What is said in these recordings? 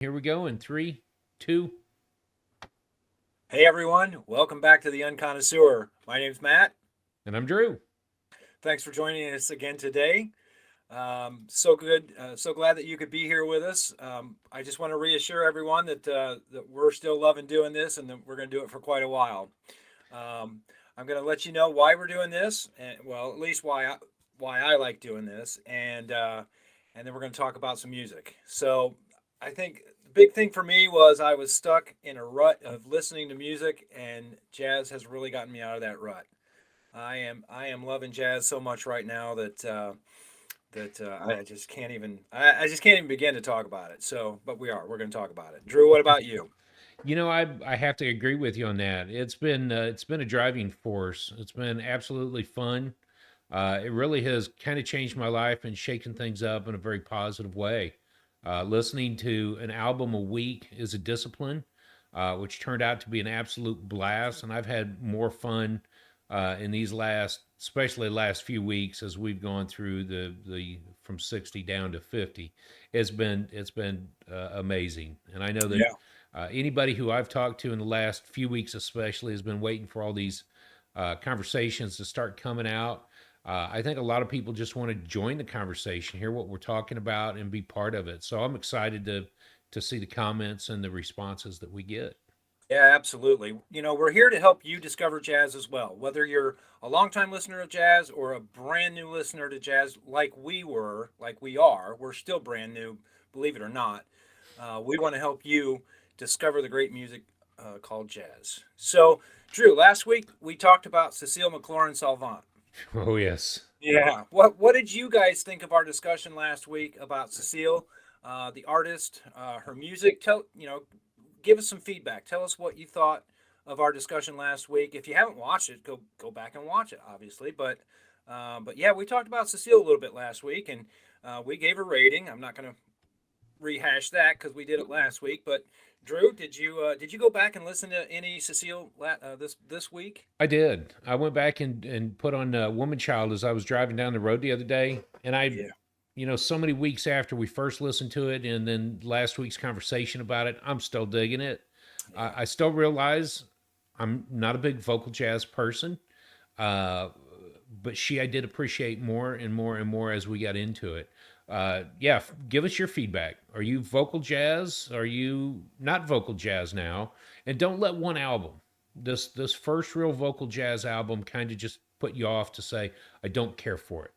Here we go in three, two. Hey everyone, welcome back to the Unconnoisseur. My name's Matt. And I'm Drew. Thanks for joining us again today. So good, so glad that you could be here with us. I just want to reassure everyone that we're still loving doing this, and that we're going to do it for quite a while. Um, I'm going to let you know why we're doing this, and well, at least why I like doing this, and then we're going to talk about some music. So I think the big thing for me was I was stuck in a rut of listening to music, and jazz has really gotten me out of that rut. I am loving jazz so much right now that I just can't even I just can't even begin to talk about it. So, but we're going to talk about it. Drew, what about you? I have to agree with you on that. It's been a driving force. It's been absolutely fun. It really has kind of changed my life and shaken things up in a very positive way. Listening to an album a week is a discipline, which turned out to be an absolute blast. And I've had more fun in these especially last few weeks as we've gone through the from 60 down to 50. It's been amazing, and I know that Yeah. anybody who I've talked to in the last few weeks, especially, has been waiting for all these conversations to start coming out. I think a lot of people just want to join the conversation, hear what we're talking about, and be part of it. So I'm excited to see the comments and the responses that we get. Yeah, absolutely. We're here to help you discover jazz as well. Whether you're a longtime listener of jazz or a brand new listener to jazz, like we are, we're still brand new, believe it or not. We want to help you discover the great music called jazz. So, Drew, last week we talked about Cecile McLaurin Salvant. Oh yes. Yeah. What did you guys think of our discussion last week about Cecile, the artist, her music? Give us some feedback. Tell us what you thought of our discussion last week. If you haven't watched it, go back and watch it, obviously. But yeah, we talked about Cecile a little bit last week, and we gave a rating. I'm not going to rehash that because we did it last week. But Drew, did you go back and listen to any Cecile this week? I did. I went back and put on Woman Child as I was driving down the road the other day. And Yeah. so many weeks after we first listened to it and then last week's conversation about it, I'm still digging it. Yeah. I still realize I'm not a big vocal jazz person, uh, but I did appreciate more and more and more as we got into it. Yeah, give us your feedback. Are you vocal jazz? Are you not vocal jazz now? And don't let one album, this first real vocal jazz album, kind of just put you off to say I don't care for it.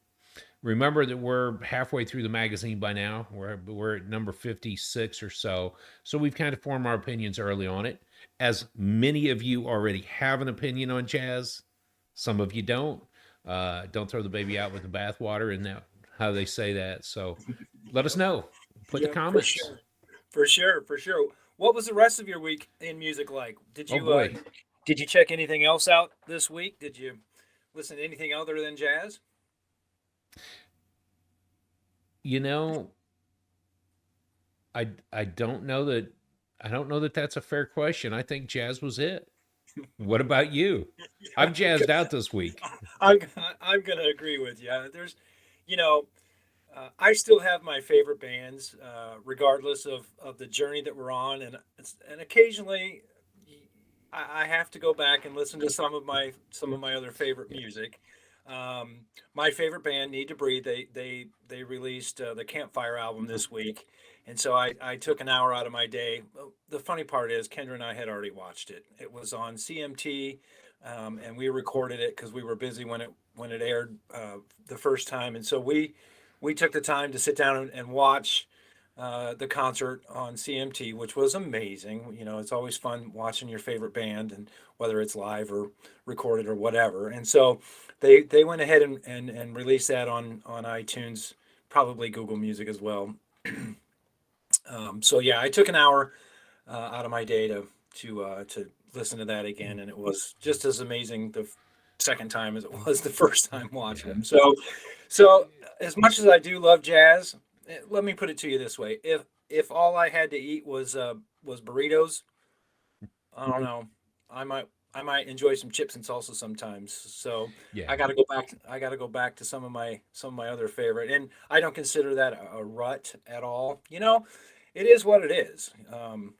Remember that we're halfway through the magazine by now. We're at number 56 or so. So we've kind of formed our opinions early on it. As many of you already have an opinion on jazz, some of you don't. Don't throw the baby out with the bathwater, and that how they say that. So let us know. Put the Yeah, for comments. sure. For sure, for sure. What was the rest of your week in music like? Oh boy. Did you check anything else out this week? Did you listen to anything other than jazz? You know, I don't know that that's a fair question. I think jazz was it. What about you? I've jazzed out this week. I'm I'm gonna agree with you. You know, I still have my favorite bands, regardless of the journey that we're on, and occasionally I have to go back and listen to some of my other favorite music. My favorite band, Need to Breathe, they released the Campfire album this week, and so I took an hour out of my day. Well, the funny part is Kendra and I had already watched it. It was on CMT, and we recorded it because we were busy when it aired the first time, and so we took the time to sit down and watch the concert on CMT, which was amazing. It's always fun watching your favorite band, and whether it's live or recorded or whatever. And so they went ahead and released that on iTunes, probably Google Music as well. So yeah, I took an hour out of my day to listen to that again, and it was just as amazing the second time as it was the first time watching Yeah. them. So as much as I do love jazz, let me put it to you this way: if all I had to eat was burritos, I don't know, I might enjoy some chips and salsa sometimes. So Yeah. I got to go back. I got to go back to some of my other favorite, and I don't consider that a rut at all. it is what it is.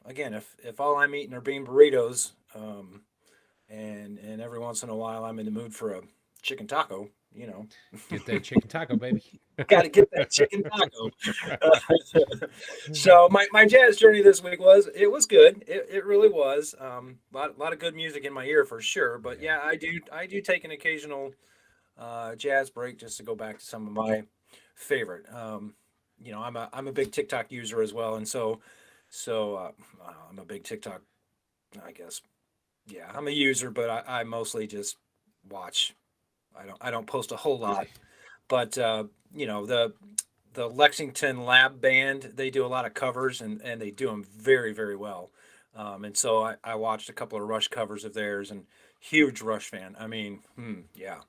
Again, if all I'm eating are bean burritos, and every once in a while I'm in the mood for a chicken taco, you know, Get that chicken taco, baby. got to get that chicken taco. So my jazz journey this week was good. It really was. Lot of good music in my ear for sure. But Yeah. yeah, I do take an occasional jazz break just to go back to some of my favorite. I'm a big TikTok user as well, and I'm a big TikTok. I guess yeah, I'm a user, but I mostly just watch. I don't post a whole lot, but you know the Lexington Lab Band, they do a lot of covers, and they do them very very well. And so I watched a couple of Rush covers of theirs, and huge Rush fan. I mean, yeah.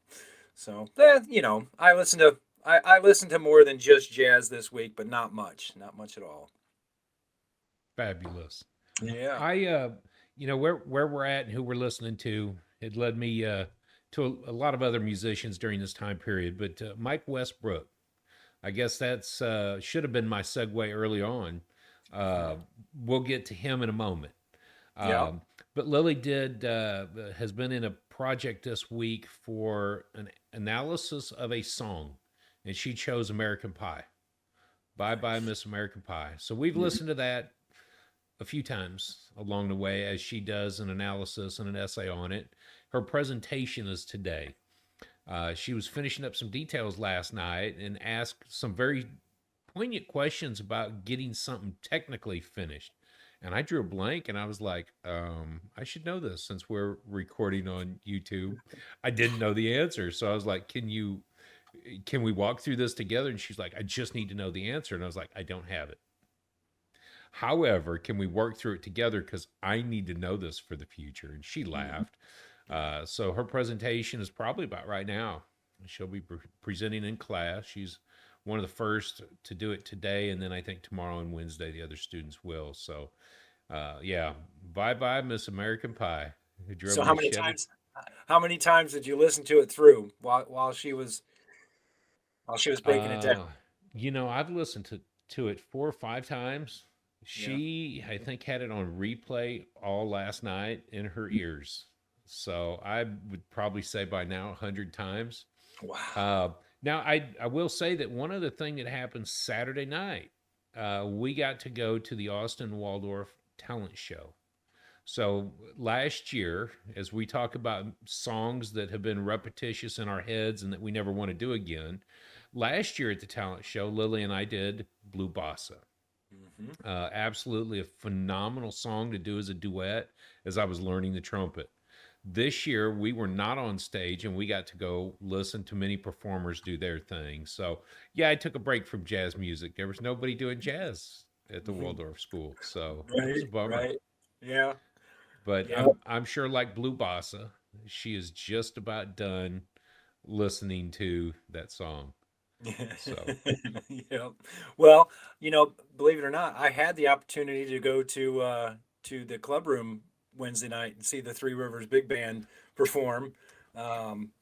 So I listen to more than just jazz this week, but not much at all. Fabulous. Yeah. I where we're at and who we're listening to, it led me to a lot of other musicians during this time period, but Mike Westbrook, I guess that's should have been my segue early on. Uh, Uh-huh. we'll get to him in a moment. Yeah. Um, but Lily did has been in a project this week for an analysis of a song, and she chose American Pie. Bye bye Nice. Miss American Pie. So we've Mhm. listened to that a few times along the way as she does an analysis and an essay on it. Her presentation is today. She was finishing up some details last night and asked some very poignant questions about getting something technically finished. And I drew a blank and I was like, I should know this since we're recording on YouTube. I didn't know the answer. So I was like, can we walk through this together? And she's like, I just need to know the answer. And I was like, I don't have it. However, can we work through it together? Because I need to know this for the future. And she Mhm. laughed. So her presentation is probably about right now. She'll be presenting in class. She's one of the first to do it today. And then I think tomorrow and Wednesday, the other students will. So, yeah, bye bye, Miss American Pie. Who drove So me a Chevy? how many times did you listen to it through while she was breaking it down? Uh, I've listened to it 4 or 5 times. Yeah. She, I think, had it on replay all last night in her ears. So I would probably say by now 100 times. Wow. Uh, now I will say that one other thing that happened Saturday night, we got to go to the Austin Waldorf talent show. So last year, as we talk about songs that have been repetitious in our heads and that we never want to do again, last year at the talent show, Lily and I did Blue Bossa. Hmm. Absolutely a phenomenal song to do as a duet as I was learning the trumpet. This year, we were not on stage and we got to go listen to many performers do their thing. So, yeah, I took a break from jazz music. There was nobody doing jazz at the Waldorf school. So, it was Right. a bummer. Right. Yeah. But Yeah. I'm sure like Blue Bossa, she is just about done listening to that song. So, Yeah. Well, believe it or not, I had the opportunity to go to the club room Wednesday night and see the Three Rivers Big Band perform. Um,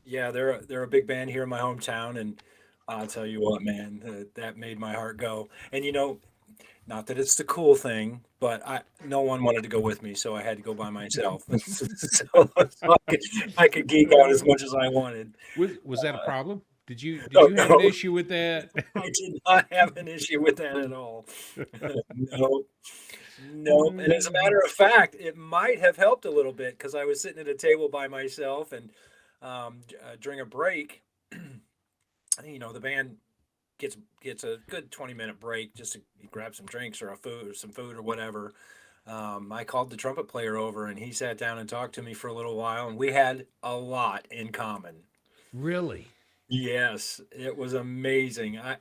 yeah, they're a big band here in my hometown, and I'll tell you what, man, that made my heart go. And not that it's the cool thing, but I no one wanted to go with me, so I had to go by myself. So I could geek out as much as I wanted. was that a problem? Did Oh you have an no, issue with that? I did not have an issue with that at all. No, no. And as a Mm, matter of fact, it might have helped a little bit because I was sitting at a table by myself, and during a break, the band gets a good 20-minute break just to grab some drinks or some food or whatever. I called the trumpet player over, and he sat down and talked to me for a little while, and we had a lot in common. really? Yes, it was amazing. Of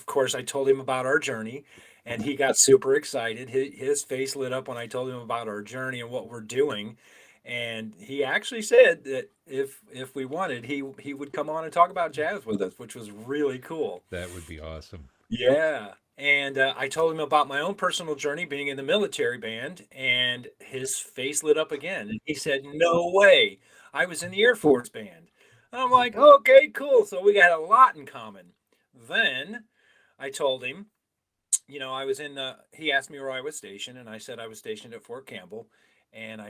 course, I told him about our journey, and he got super excited. His face lit up when I told him about our journey and what we're doing. And he actually said that if we wanted, he would come on and talk about jazz with us, which was really cool. That would be awesome. Yeah. And I told him about my own personal journey being in the military band, and his face lit up again. And he said, "No way. I was in the Air Force band." I'm like, "Okay, cool. So we got a lot in common." Then I told him I was in he asked me where I was stationed, and I said I was stationed at Fort Campbell. And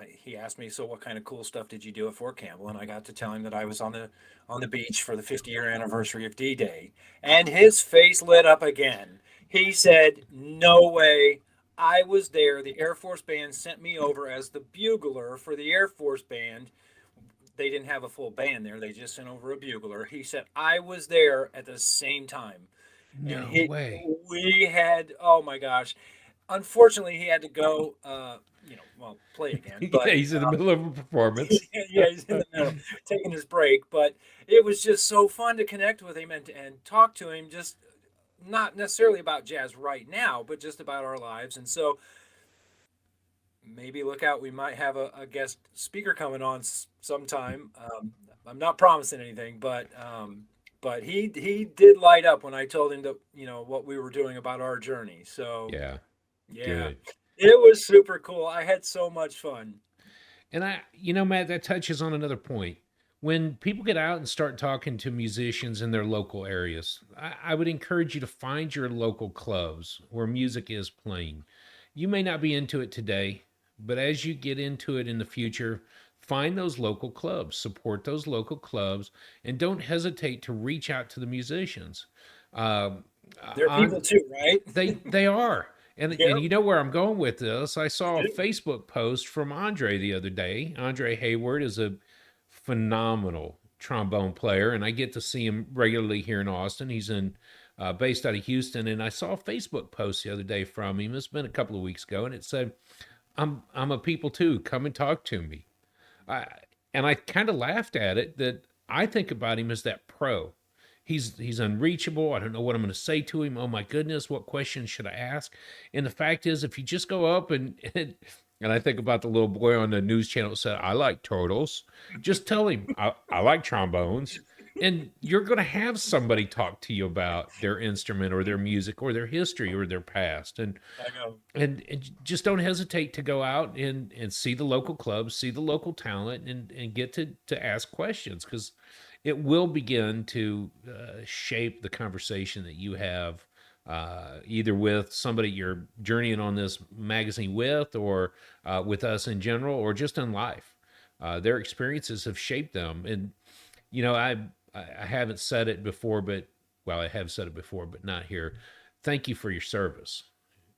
he asked me, so what kind of cool stuff did you do at Fort Campbell? And I got to tell him that I was on the beach for the 50-year anniversary of D-Day. And his face lit up again. He said, no way. I was there. The Air Force Band sent me over as the bugler for the Air Force Band. They didn't have a full band there. They just sent over a bugler. He said, I was there at the same time. And No he way. we had, oh my gosh, unfortunately he had to go, well, play again, Yeah, but he's in the middle of a performance. yeah, he's in the middle taking his break. But it was just so fun to connect with him and talk to him, just not necessarily about jazz right now, but just about our lives. And so maybe look out, we might have a guest speaker coming on sometime. I'm not promising anything, but he did light up when I told him that, what we were doing about our journey. So Yeah, yeah, good. it was super cool. I had so much fun. And Matt, that touches on another point. When people get out and start talking to musicians in their local areas, I would encourage you to find your local clubs where music is playing. You may not be into it today, but as you get into it in the future, find those local clubs, support those local clubs, and don't hesitate to reach out to the musicians. Um, They're people on too, right? they are. And Yeah. you know where I'm going with this. I I saw a do. Facebook post from Andre the other day. Andre Hayward is a phenomenal trombone player, and I get to see him regularly here in Austin. He's in based out of Houston, and I saw a Facebook post the other day from him. It's been a couple of weeks ago, and it said, I'm a people too. Come and talk to me." I, and I kind of laughed at it, that I think about him as that pro. He's unreachable. I don't know what I'm going to say to him. Oh my goodness, what questions should I ask? And the fact is, if you just go up and I think about the little boy on the news channel that said, "I like turtles," just tell him, I like trombones. And you're going to have somebody talk to you about their instrument or their music or their history or their past. I know. And just don't hesitate to go out and see the local clubs, see the local talent, and get to ask questions, because it will begin to shape the conversation that you have, either with somebody you're journeying on this magazine with, or with us in general, or just in life. Their experiences have shaped them. And you know i I haven't said it before, but well, I have said it before, but not here. Thank you for your service,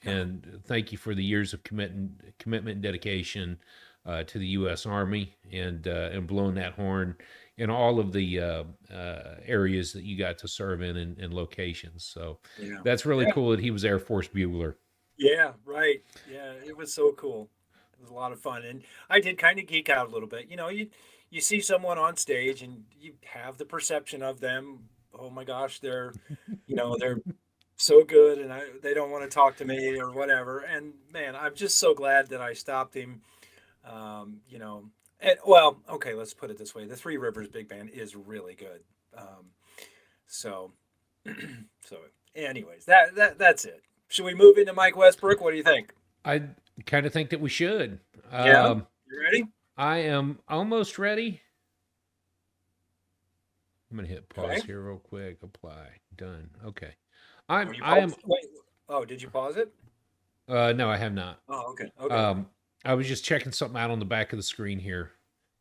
No. and thank you for the years of commitment and dedication to the U.S. Army, and blowing that horn in all of the areas that you got to serve in, and locations. So Yeah. that's really Yeah. cool that he was Air Force bugler. Yeah. Right. Yeah. It was so cool. It was a lot of fun, and I did kind of geek out a little bit. You see someone on stage, and you have the perception of them. Oh my gosh, they're so good, and they don't want to talk to me or whatever. And man, I'm just so glad that I stopped him. Um, you know, well, okay, let's put it this way: the Three Rivers Big Band is really good. Um, so, so, anyways, that's it. Should we move into Mike Westbrook? What do you think? I kind of think that we should. Yeah, you ready? I am almost ready. I'm gonna hit pause Okay. here real quick. Apply. Done. Okay. Are you I am. paused? Wait. Oh, did you pause it? No, I have not. Oh, okay. Okay. Okay. Um, I was just checking something out on the back of the screen here.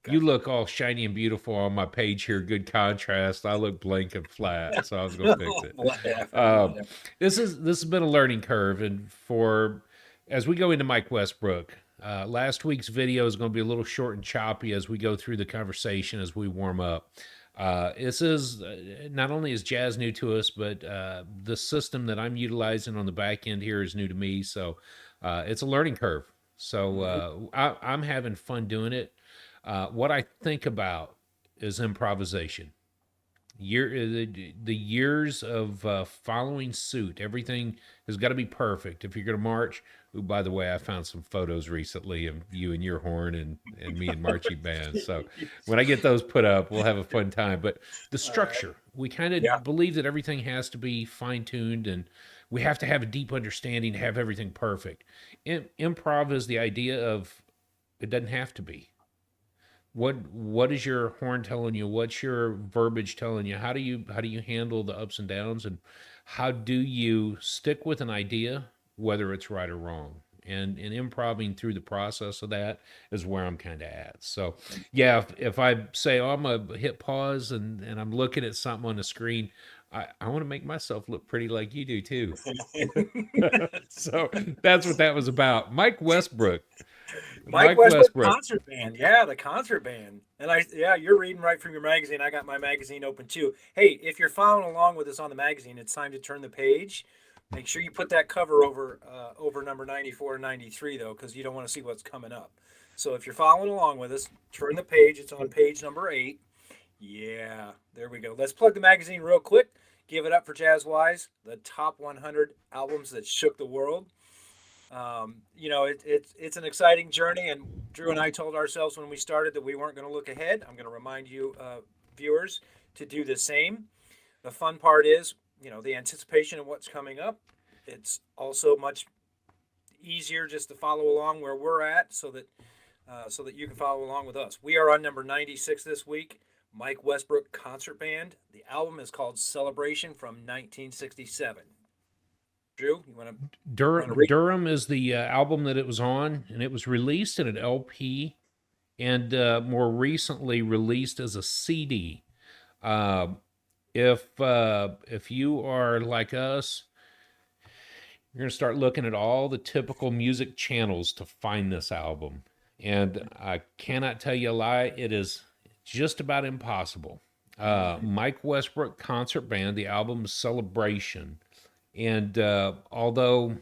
You Gotcha. look all shiny and beautiful on my page here. Good contrast. I look blank and flat, so I was gonna fix it. Whatever. Um, Whatever. this has been a learning curve, and for as we go into Mike Westbrook, last week's video is going to be a little short and choppy as we go through the conversation as we warm up. This is not only is jazz new to us, but the system that I'm utilizing on the back end here is new to me, so it's a learning curve. So Mhm. I'm having fun doing it. What I think about is improvisation. The years of following suit, everything has got to be perfect if you're going to march. Who, by the way, I found some photos recently of you and your horn, and me and marching band. So when I get those put up, we'll have a fun time. But the All right. structure, we kind Yeah. of believe that everything has to be fine tuned, and we have to have a deep understanding to have everything perfect. Improv is the idea of it doesn't have to be. What is your horn telling you? What's your verbiage telling you? How do you handle the ups and downs? And how do you stick with an idea, whether it's right or wrong? And improving through the process of that is where I'm kind of at. So, yeah, if I say, oh, I'm going to hit pause and I'm looking at something on the screen, I want to make myself look pretty like you do too. So that's what that was about. Mike Westbrook. Mike Mike Westbrook Westbrook. Concert Band. Yeah, the concert band. And yeah, you're reading right from your magazine. I got my magazine open too. Hey, if you're following along with us on the magazine, it's time to turn the page. Make sure you put that cover over number 94 and 93 though, because you don't want to see what's coming up. So if you're following along with us, turn the page. It's on page number 8. Yeah, there we go. Let's plug the magazine real quick. Give it up for Jazzwise, the top 100 albums that shook the world. It's an exciting journey, and Drew and I told ourselves when we started that we weren't going to look ahead. I'm going to remind you, viewers, to do the same. The fun part is, the anticipation of what's coming up. It's also much easier just to follow along where we're at, so that you can follow along with us. We are on number 96 this week. Mike Westbrook Concert Band. The album is called Celebration from 1967. Drew, you want to read? Durham is the album that it was on, and it was released in an LP and more recently released as a CD. Uh, if you are like us, you're going to start looking at all the typical music channels to find this album. And I cannot tell you a lie, it is just about impossible. Mike Westbrook Concert Band, the album is Celebration. And although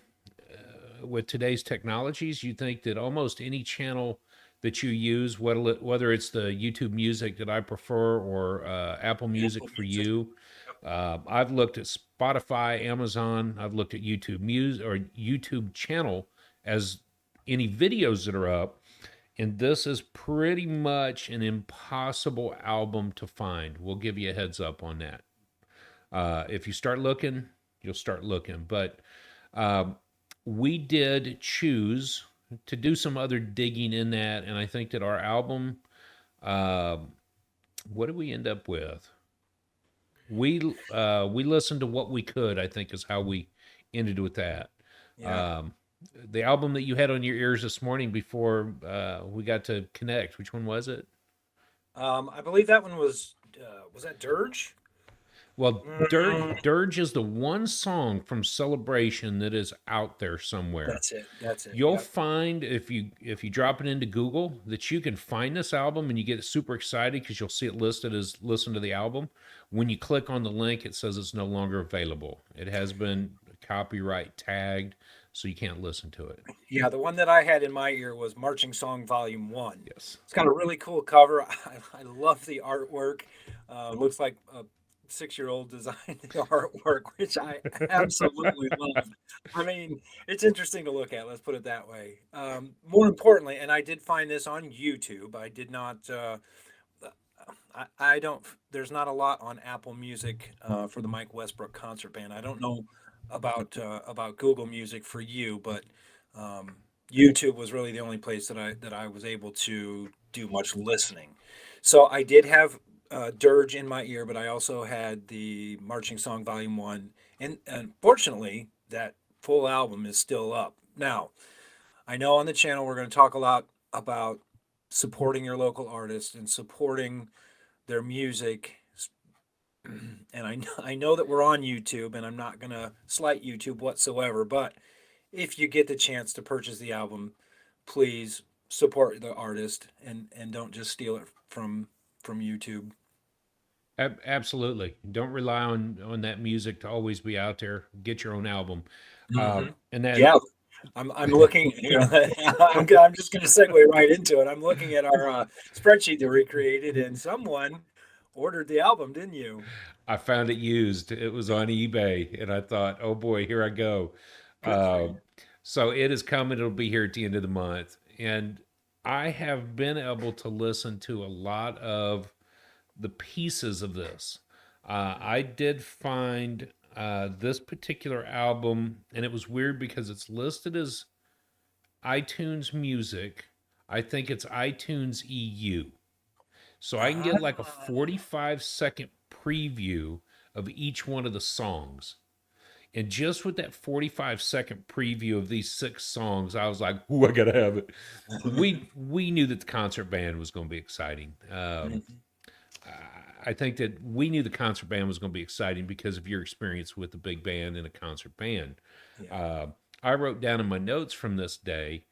with today's technologies, you think that almost any channel that you use, whether it's the YouTube Music that I prefer or Apple Music Apple for Music. you, I've looked at Spotify, Amazon, I've looked at YouTube Music or YouTube channel as any videos that are up, and this is pretty much an impossible album to find. We'll give you a heads up on that. If you start looking, you'll start looking. But we did choose to do some other digging in that, and I think that our album, uh, what did we end up with? We listened to what we could. I think is how we ended with that. Yeah. Um, the album that you had on your ears this morning before we got to connect. Which one was it? I believe that one was that Dirge? Well, Mm, Dirge is the one song from Celebration that is out there somewhere. that's it. That's it. You'll Yep. find if you drop it into Google that you can find this album and you get super excited because you'll see it listed as listen to the album. When you click on the link, it says it's no longer available. It has been copyright tagged, so you can't listen to it. Yeah, the one that I had in my ear was Marching Song Volume 1. Yes. It's got a really cool cover. I love the artwork. Looks like a 6-year-old designed the artwork, which I absolutely love. I mean, it's interesting to look at. Let's put it that way. More importantly, and I did find this on YouTube. I did not. I don't. There's not a lot on Apple Music for the Mike Westbrook Concert Band. I don't know about Google Music for you, but um, YouTube was really the only place that I was able to do much listening. So I did have Dirge in my ear, but I also had the Marching Song Volume 1, and unfortunately, that full album is still up. Now, I know on the channel we're going to talk a lot about supporting your local artists and supporting their music. And I know that we're on YouTube, and I'm not going to slight YouTube whatsoever, but if you get the chance to purchase the album, please support the artist and don't just steal it from YouTube. Absolutely. Don't rely on that music to always be out there. Get your own album. Hmm. And then Yeah, I'm looking. I'm just going to segue right into it. I'm looking at our spreadsheet that we created, and someone ordered the album, didn't you? I found it used. It was on eBay, and I thought, "Oh boy, here I go." Good for Uh, you. so it is coming. It'll be here at the end of the month, and I have been able to listen to a lot of the pieces of this. I did find this particular album, and it was weird because it's listed as iTunes Music. I think it's iTunes EU. So I can get like a Ah, 45-second preview of each one of the songs. And just with that 45-second preview of these 6 songs, I was like, "Ooh, I gotta have it." We knew that the concert band was going to be exciting. Mhm. I think that we knew the concert band was going to be exciting because of your experience with the big band and a concert band. Yeah. Uh, I wrote down in my notes from this day,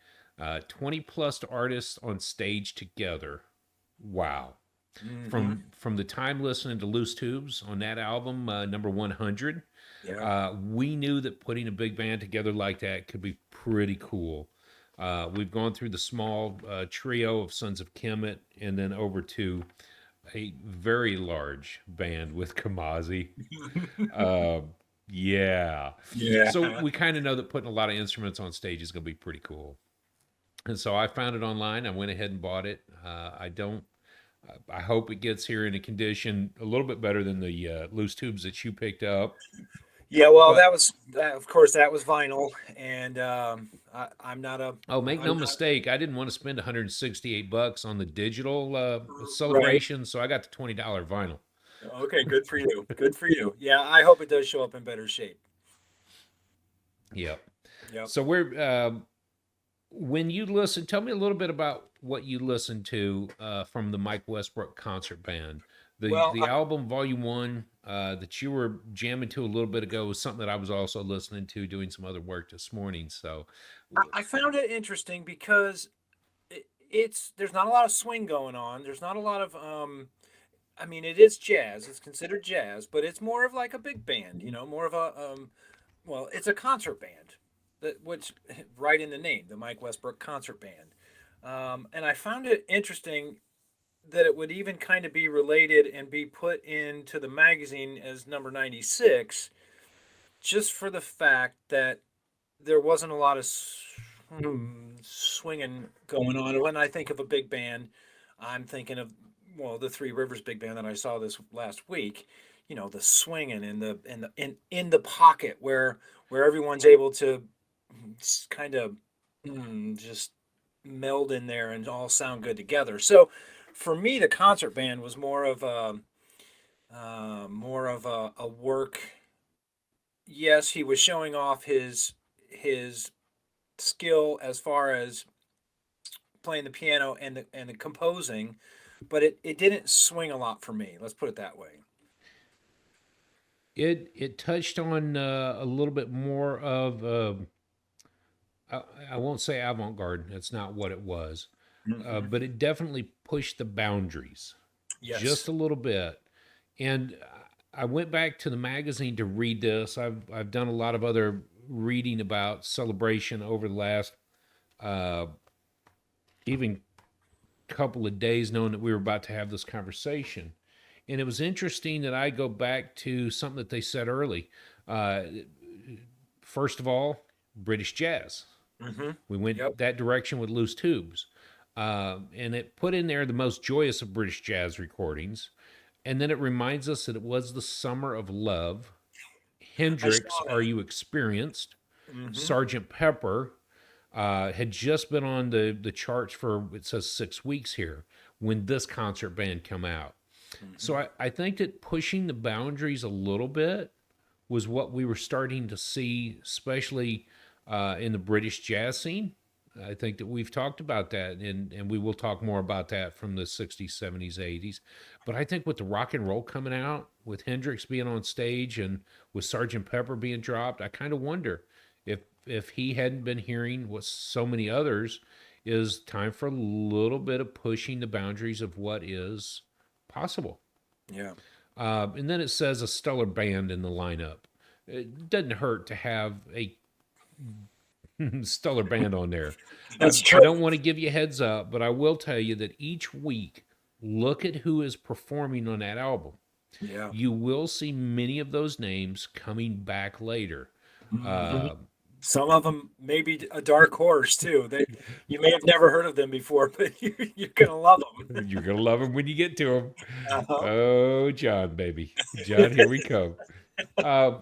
20 plus artists on stage together. Wow. Hmm. From the time listening to Loose Tubes on that album, number 100, Yeah. we knew that putting a big band together like that could be pretty cool. We've gone through the small trio of Sons of Kemet and then over to a very large band with Kamazi. Uh, yeah. So Yeah. we kind of know that putting a lot of instruments on stage is going to be pretty cool. And so I found it online. I went ahead and bought it. I don't. I hope it gets here in a condition a little bit better than the loose tubes that you picked up. Yeah, well, But of course, that was vinyl, and I'm not a, oh, make I'm no not mistake, I didn't want to spend $168 on the digital right. celebration, so I got the $20 vinyl. Okay, good for you. Good for you. Yeah, I hope it does show up in better shape. Yep. Yep. So we're when you listen, tell me a little bit about what you listened to from the Mike Westbrook Concert Band. Well, The album Volume One that you were jamming to a little bit ago was something that I was also listening to, doing some other work this morning. So, I found it interesting because it's there's not a lot of swing going on. There's not a lot of I mean, it is jazz. It's considered jazz, but it's more of like a big band. More of a well, it's a concert band, that which right in the name, the Mike Westbrook Concert Band. And I found it interesting that it would even kind of be related and be put into the magazine as number 96, just for the fact that there wasn't a lot of swinging going on. When I think of a big band, I'm thinking of, well, the Three Rivers Big Band that I saw this last week. The swinging in the pocket where everyone's able to kind of just meld in there and all sound good together. So for me, the concert band was more of a work. Yes, he was showing off his skill as far as playing the piano and the composing, but it didn't swing a lot for me. Let's put it that way. it touched on a little bit more of I won't say avant garde. That's not what it was, Hmm. but it definitely pushed the boundaries just Yes. a little bit. And I went back to the magazine to read this. I've done a lot of other reading about celebration over the last uh, even couple of days, knowing that we were about to have this conversation. And it was interesting that I go back to something that they said early. Uh, First of all, British jazz. Hmm. We Yep. went that direction with Loose Tubes. And it put in there the most joyous of British jazz recordings. And then it reminds us that it was the summer of love. I saw Hendrix, Are that. You Experienced? Hmm. Sergeant Pepper had just been on the charts for, it says, 6 weeks here when this concert band come out. So Hmm. I think that pushing the boundaries a little bit was what we were starting to see, especially in the British jazz scene. I think that we've talked about that, and we will talk more about that from the 60s, 70s, 80s. But I think with the rock and roll coming out, with Hendrix being on stage and with Sergeant Pepper being dropped, I kind of wonder if he hadn't been hearing what so many others is time for a little bit of pushing the boundaries of what is possible. Yeah. And then it says a stellar band in the lineup. It doesn't hurt to have a stellar band on there. That's I true. don't want to give you a heads up, but I will tell you that each week, look at who is performing on that album. Yeah. You will see many of those names coming back later. Uh, Some of them may be a dark horse too. You may have never heard of them before, but you're gonna love them. you're going to love them when you get to them. Uh-huh. Oh, John, baby. John, here we come.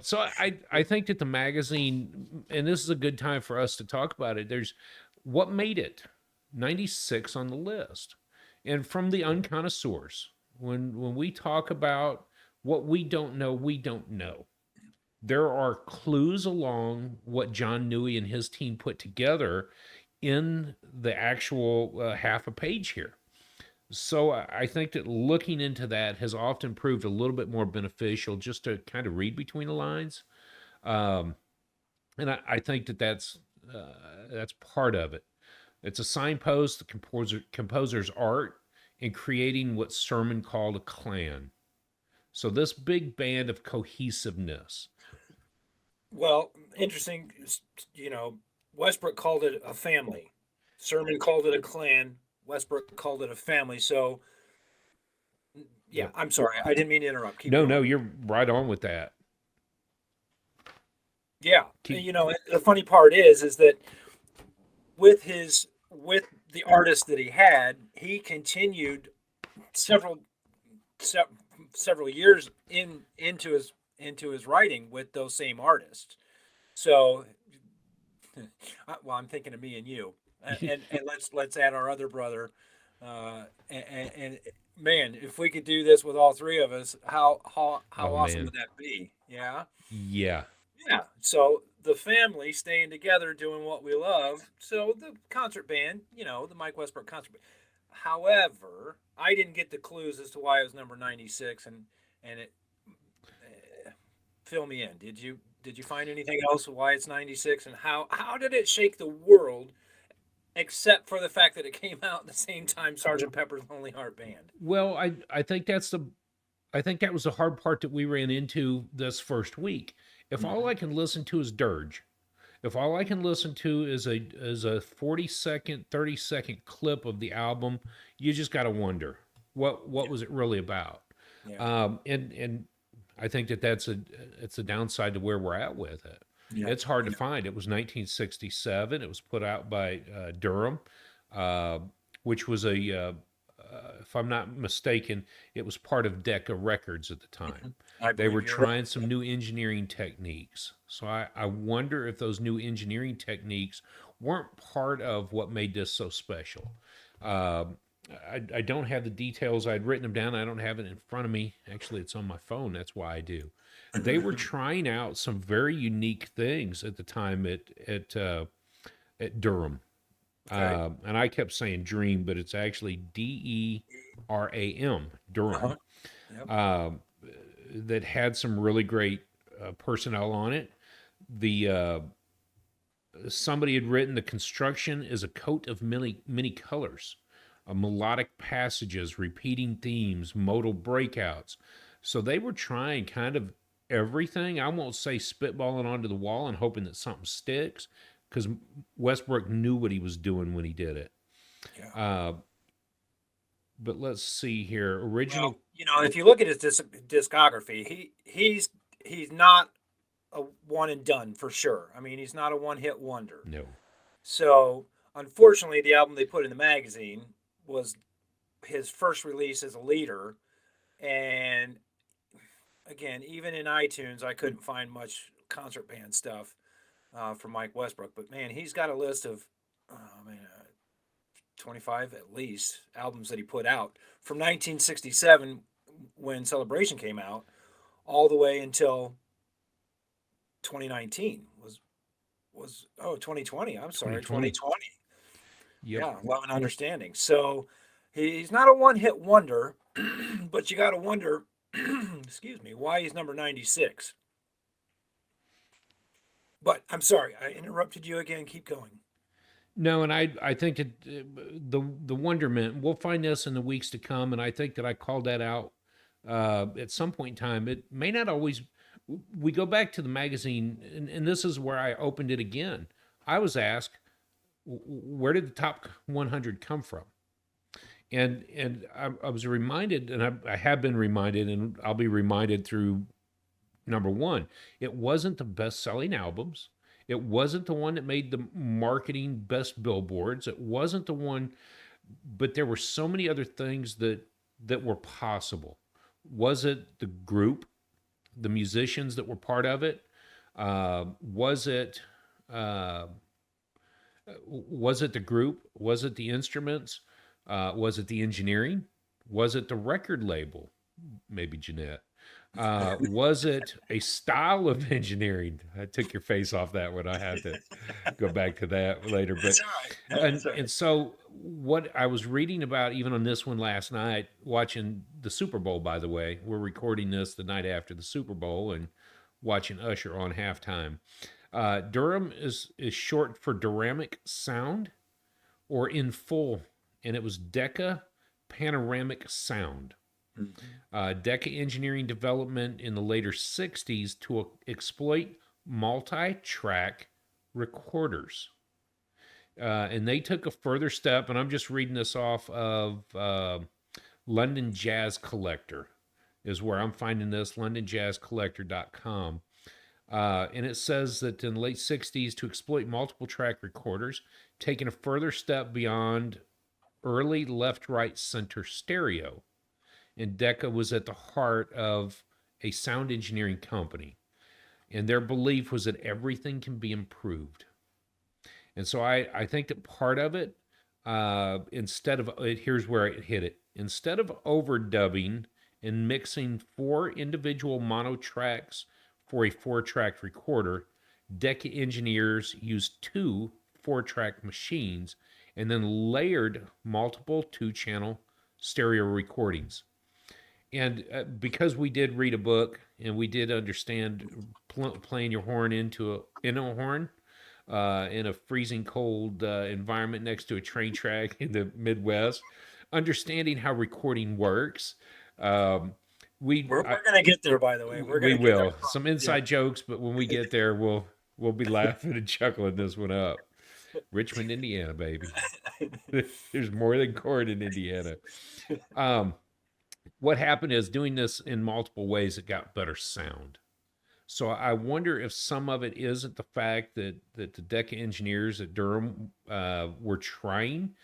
So I think that the magazine, and this is a good time for us to talk about it. There's what made it 96 on the list, and from the unconnoisseurs. When we talk about what we don't know, there are clues along what John Newey and his team put together in the actual half a page here. So I think that looking into that has often proved a little bit more beneficial just to kind of read between the lines. Um, and I think that that's part of it. It's a signpost, the composer's art in creating what Sermon called a clan. So this big band of cohesiveness. Well, interesting. Westbrook called it a family. Sermon called it a clan. Westbrook called it a family. So, yeah, Yep. I'm sorry. I didn't mean to interrupt. Keep No, no, going. you're right on with that. Yeah. Keep. The funny part is that with the artist that he had, he continued several se- several years into his writing with those same artists. So, well, I'm thinking of me and you, and let's add our other brother, and man, if we could do this with all three of us, how Oh awesome man. would that be? Yeah, Yeah. yeah. So the family staying together, doing what we love. So the concert band, the Mike Westbrook Concert Band. However, I didn't get the clues as to why it was number 96, and it fill me in. Did you find anything else why it's 96, and how did it shake the world except for the fact that it came out at the same time Sergeant Pepper's Lonely Heart Band? Well, I think that was the hard part that we ran into this first week. If all Hmm. I can listen to is dirge, if all I can listen to is a 40-second, 30-second clip of the album, you just got to wonder what Yeah, was it really about. yeah, And I think that it's a downside to where we're at with it. yeah, It's hard to yeah. find. It was 1967. It was put out by Durham, uh, which was if I'm not mistaken, it was part of Decca Records at the time. Mhm. I They were believe you're right. trying some new engineering techniques. So I wonder if those new engineering techniques weren't part of what made this so special. Um, I don't have the details. I'd written them down. I don't have it in front of me. Actually, it's on my phone. That's why I do. They were trying out some very unique things at the time at Durham. Okay. And I kept saying Dream, but it's actually Deram, Durham, Uh-huh. Yep. um, that had some really great personnel on it. The Somebody had written the construction is a coat of many colors, melodic passages, repeating themes, modal breakouts. So they were trying kind of everything. I won't say spitballing onto the wall and hoping that something sticks, because Westbrook knew what he was doing when he did it. Yeah. Uh, but let's see here. Well, Original, if you look at his discography, he's not a one and done for sure. I mean, he's not a one hit wonder. no. So, unfortunately, the album they put in the magazine was his first release as a leader. And again, even in iTunes, I couldn't find much concert band stuff from Mike Westbrook. But man, he's got a list of, I mean, 25 at least albums that he put out from 1967 when Celebration came out all the way until 2019 was 2020. I'm sorry, 2020. 2020. Yep. Yeah, Love and Understanding. So he's not a one hit wonder, but you got to wonder, excuse me, why he's number 96. But I'm sorry, I interrupted you again. Keep going. No, and I think that the wonderment, we'll find this in the weeks to come, and I think that I called that out at some point in time. It may not always. We go back to the magazine, and this is where I opened it again. I was asked, where did the top 100 come from? And I was reminded, and I have been reminded, and I'll be reminded through number one, it wasn't the best selling albums. It wasn't the one that made the marketing best billboards. It wasn't the one, but there were so many other things that were possible. Was it the group, the musicians that were part of it? Was it was it the group? Was it the instruments? Was it the engineering? Was it the record label? Maybe Jeanette. Was it a style of engineering? I took your face off that one. I had to go back to that later. But That's all right. and That's all right. and so what I was reading about even on this one last night, watching the Super Bowl, by the way, we're recording this the night after the Super Bowl and watching Usher on halftime. Durham is short for Duramic Sound or in full, and it was Decca Panoramic Sound. Mhm. Decca engineering development in the later 60s to exploit multi track recorders. And they took a further step, and I'm just reading this off of London Jazz Collector, is where I'm finding this, londonjazzcollector.com. And it says that in the late 60s, to exploit multiple track recorders, taking a further step beyond early left right center stereo. And Decca was at the heart of a sound engineering company. And their belief was that everything can be improved. And so I think that part of it, instead of, here's where it hit it. Instead of overdubbing and mixing four individual mono tracks for a four-track recorder, Decca engineers used two four-track machines and then layered multiple two-channel stereo recordings. And because we did read a book and we did understand playing your horn in a horn in a freezing cold environment next to a train track in the Midwest, understanding how recording works, um, we We're, I, we're gonna get there. By the way, we're we gonna get there. will some Yeah. inside jokes, but when we get there, we'll be laughing and chuckling this one up. Richmond, Indiana, baby. There's more than corn in Indiana. Um, what happened is doing this in multiple ways, it got better sound. So I wonder if some of it isn't the fact that the Decca engineers at Durham were trying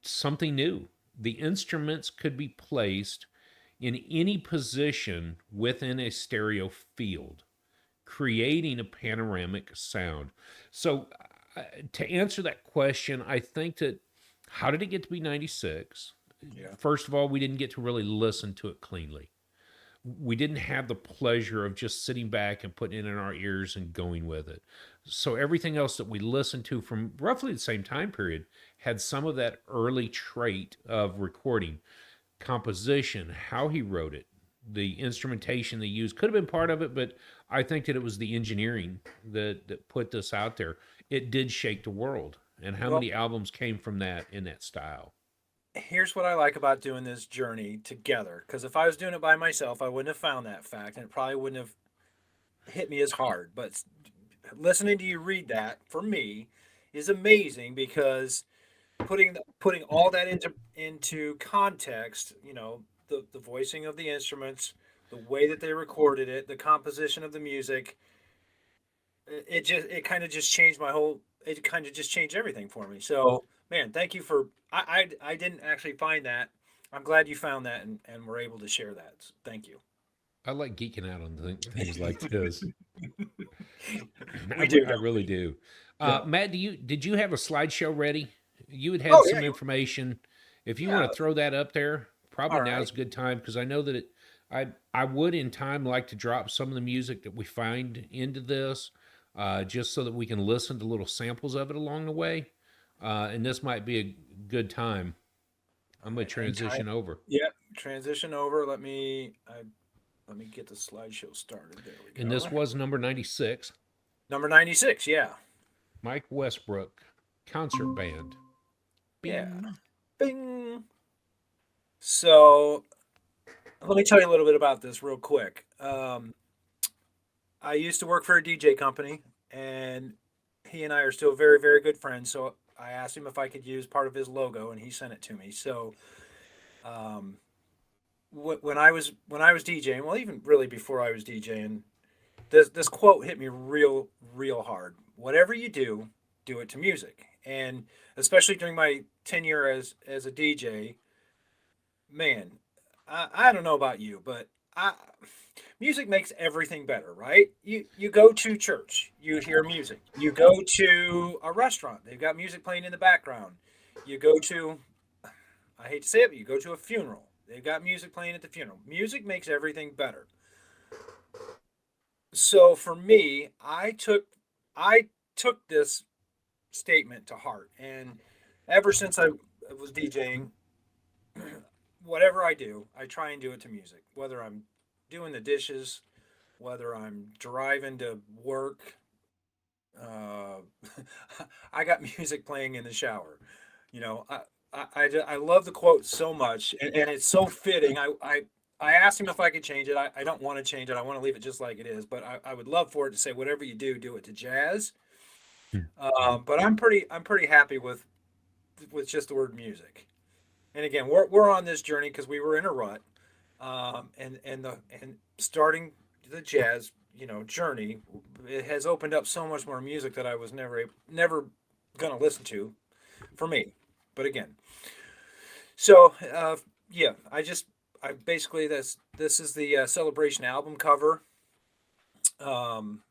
something new. The instruments could be placed in any position within a stereo field, creating a panoramic sound. So to answer that question, I think that how did it get to be 96? Yeah. First of all, we didn't get to really listen to it cleanly. We didn't have the pleasure of just sitting back and putting it in our ears and going with it. So everything else that we listened to from roughly the same time period had some of that early trait of recording, composition, how he wrote it, the instrumentation they used could have been part of it, but I think that it was the engineering that put this out there. It did shake the world. And how Well, many albums came from that in that style? here's what I like about doing this journey together. Because if I was doing it by myself, I wouldn't have found that fact, and it probably wouldn't have hit me as hard. But listening to you read that for me is amazing because putting all that into context, the voicing of the instruments, the way that they recorded it, the composition of the music, it kind of just changed my whole. It kind of just changed everything for me. So, man, thank you for. I didn't actually find that. I'm glad you found that and were able to share that. So thank you. I like geeking out on things like this. We do, I don't really we? do. Yeah. Matt, did you have a slideshow ready? You had Oh yeah. some information. If you Yeah. want to throw that up there, probably All now's right. a good time because I know that I would in time like to drop some of the music that we find into this, just so that we can listen to little samples of it along the way. And this might be a good time. All I'm going right. to Hang tight. transition over. Yep. Transition over. Let me get the slideshow started. There we And this go. was number 96, Number 96. Yeah. Mike Westbrook Concert Band. Yeah. Bing. Bing. So let me tell you a little bit about this real quick. I used to work for a DJ company, and he and I are still very, very good friends. So I asked him if I could use part of his logo, and he sent it to me. So um, when I was DJing, well, even really before I was DJing, this quote hit me real, real hard. Whatever you do, do it to music, and especially during my tenure as a DJ, man, I don't know about you, but music makes everything better, right? You go to church, you hear music. You go to a restaurant, they've got music playing in the background. You go to, I hate to say it, but you go to a funeral, they've got music playing at the funeral. Music makes everything better. So for me, I took this statement to heart, and ever since I was DJing, whatever I do, I try and do it to music. Whether I'm doing the dishes, whether I'm driving to work, uh, I got music playing in the shower. You know, I love the quote so much, and it's so fitting. I asked him if I could change it. I don't want to change it. I want to leave it just like it is. But I would love for it to say, whatever you do, do it to jazz. But I'm pretty happy with just the word music. And again, we're on this journey because we were in a rut, and starting the jazz, journey, it has opened up so much more music that I was never gonna listen to for me. But again, so yeah, I basically this is the celebration album cover. Um,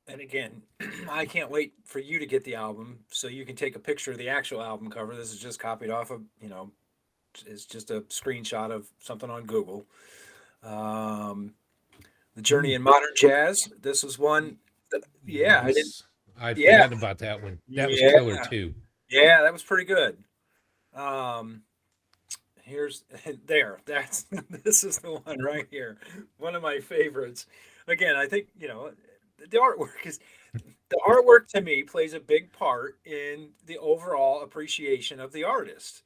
and again, I can't wait for you to get the album so you can take a picture of the actual album cover. This is just copied off of, it's just a screenshot of something on Google. Um, the Journey in Modern Jazz. This was one. Yeah, I didn't. Yes. I'd Yeah, forgotten about that one. That was yeah, killer too. yeah. That was pretty good. Um, here's there. That's this is the one right here. One of my favorites. Again, I think the artwork is the artwork to me plays a big part in the overall appreciation of the artist.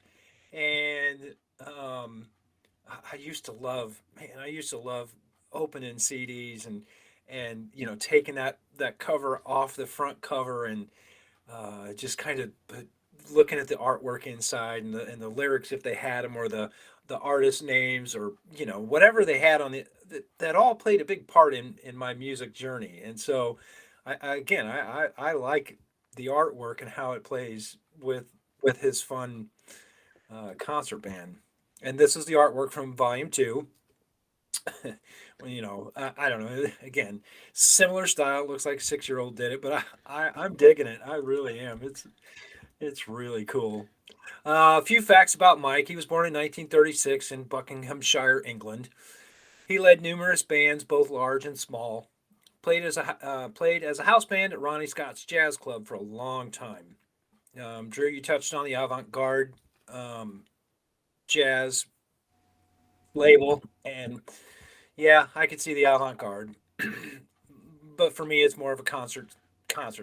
And I used to love, man, I used to love opening CDs and taking that cover off the front cover and just kind of looking at the artwork inside and the lyrics if they had them or the artist names or whatever they had on that all played a big part in my music journey. And so I like the artwork and how it plays with his fun concert band. And this is the artwork from Volume Two. Well, I don't know. Again, similar style. Looks like a 6-year-old did it, but I'm digging it. I really am. It's really cool. A few facts about Mike. He was born in 1936 in Buckinghamshire, England. He led numerous bands, both large and small. Played as a house band at Ronnie Scott's Jazz Club for a long time. Drew, you touched on the avant-garde um, jazz label, and yeah, I could see the avant-garde, but for me, it's more of a concert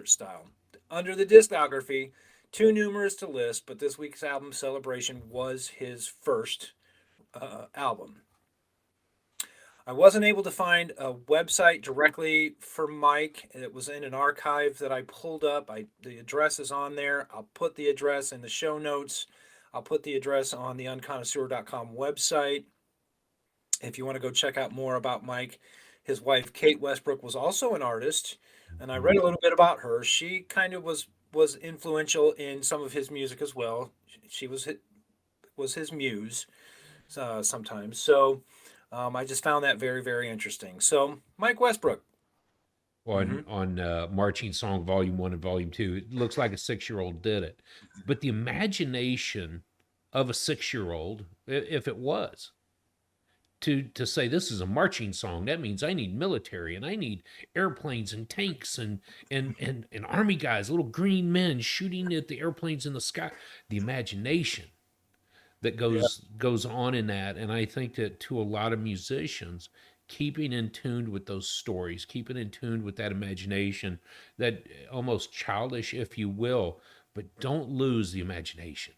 style. Under the discography, too numerous to list, but this week's album Celebration was his first album. I wasn't able to find a website directly for Mike. It was in an archive that I pulled up. The address is on there. I'll put the address in the show notes. I'll put the address on the unconnoisseur.com website if you want to go check out more about Mike. His wife Kate Westbrook was also an artist, and I read a little bit about her. She kind of was influential in some of his music as well. She was his muse sometimes. So I just found that very very interesting. So Mike Westbrook. On Hmm. Marching Song Volume 1 and Volume 2. It looks like a 6-year-old did it. But the imagination of a 6-year-old, if it was, to say this is a marching song, that means I need military and I need airplanes and tanks and army guys, little green men shooting at the airplanes in the sky. The imagination that Yeah. goes on in that, and I think that to a lot of musicians, keeping in tune with those stories, keeping in tune with that imagination, that almost childish, if you will, but don't lose the imagination.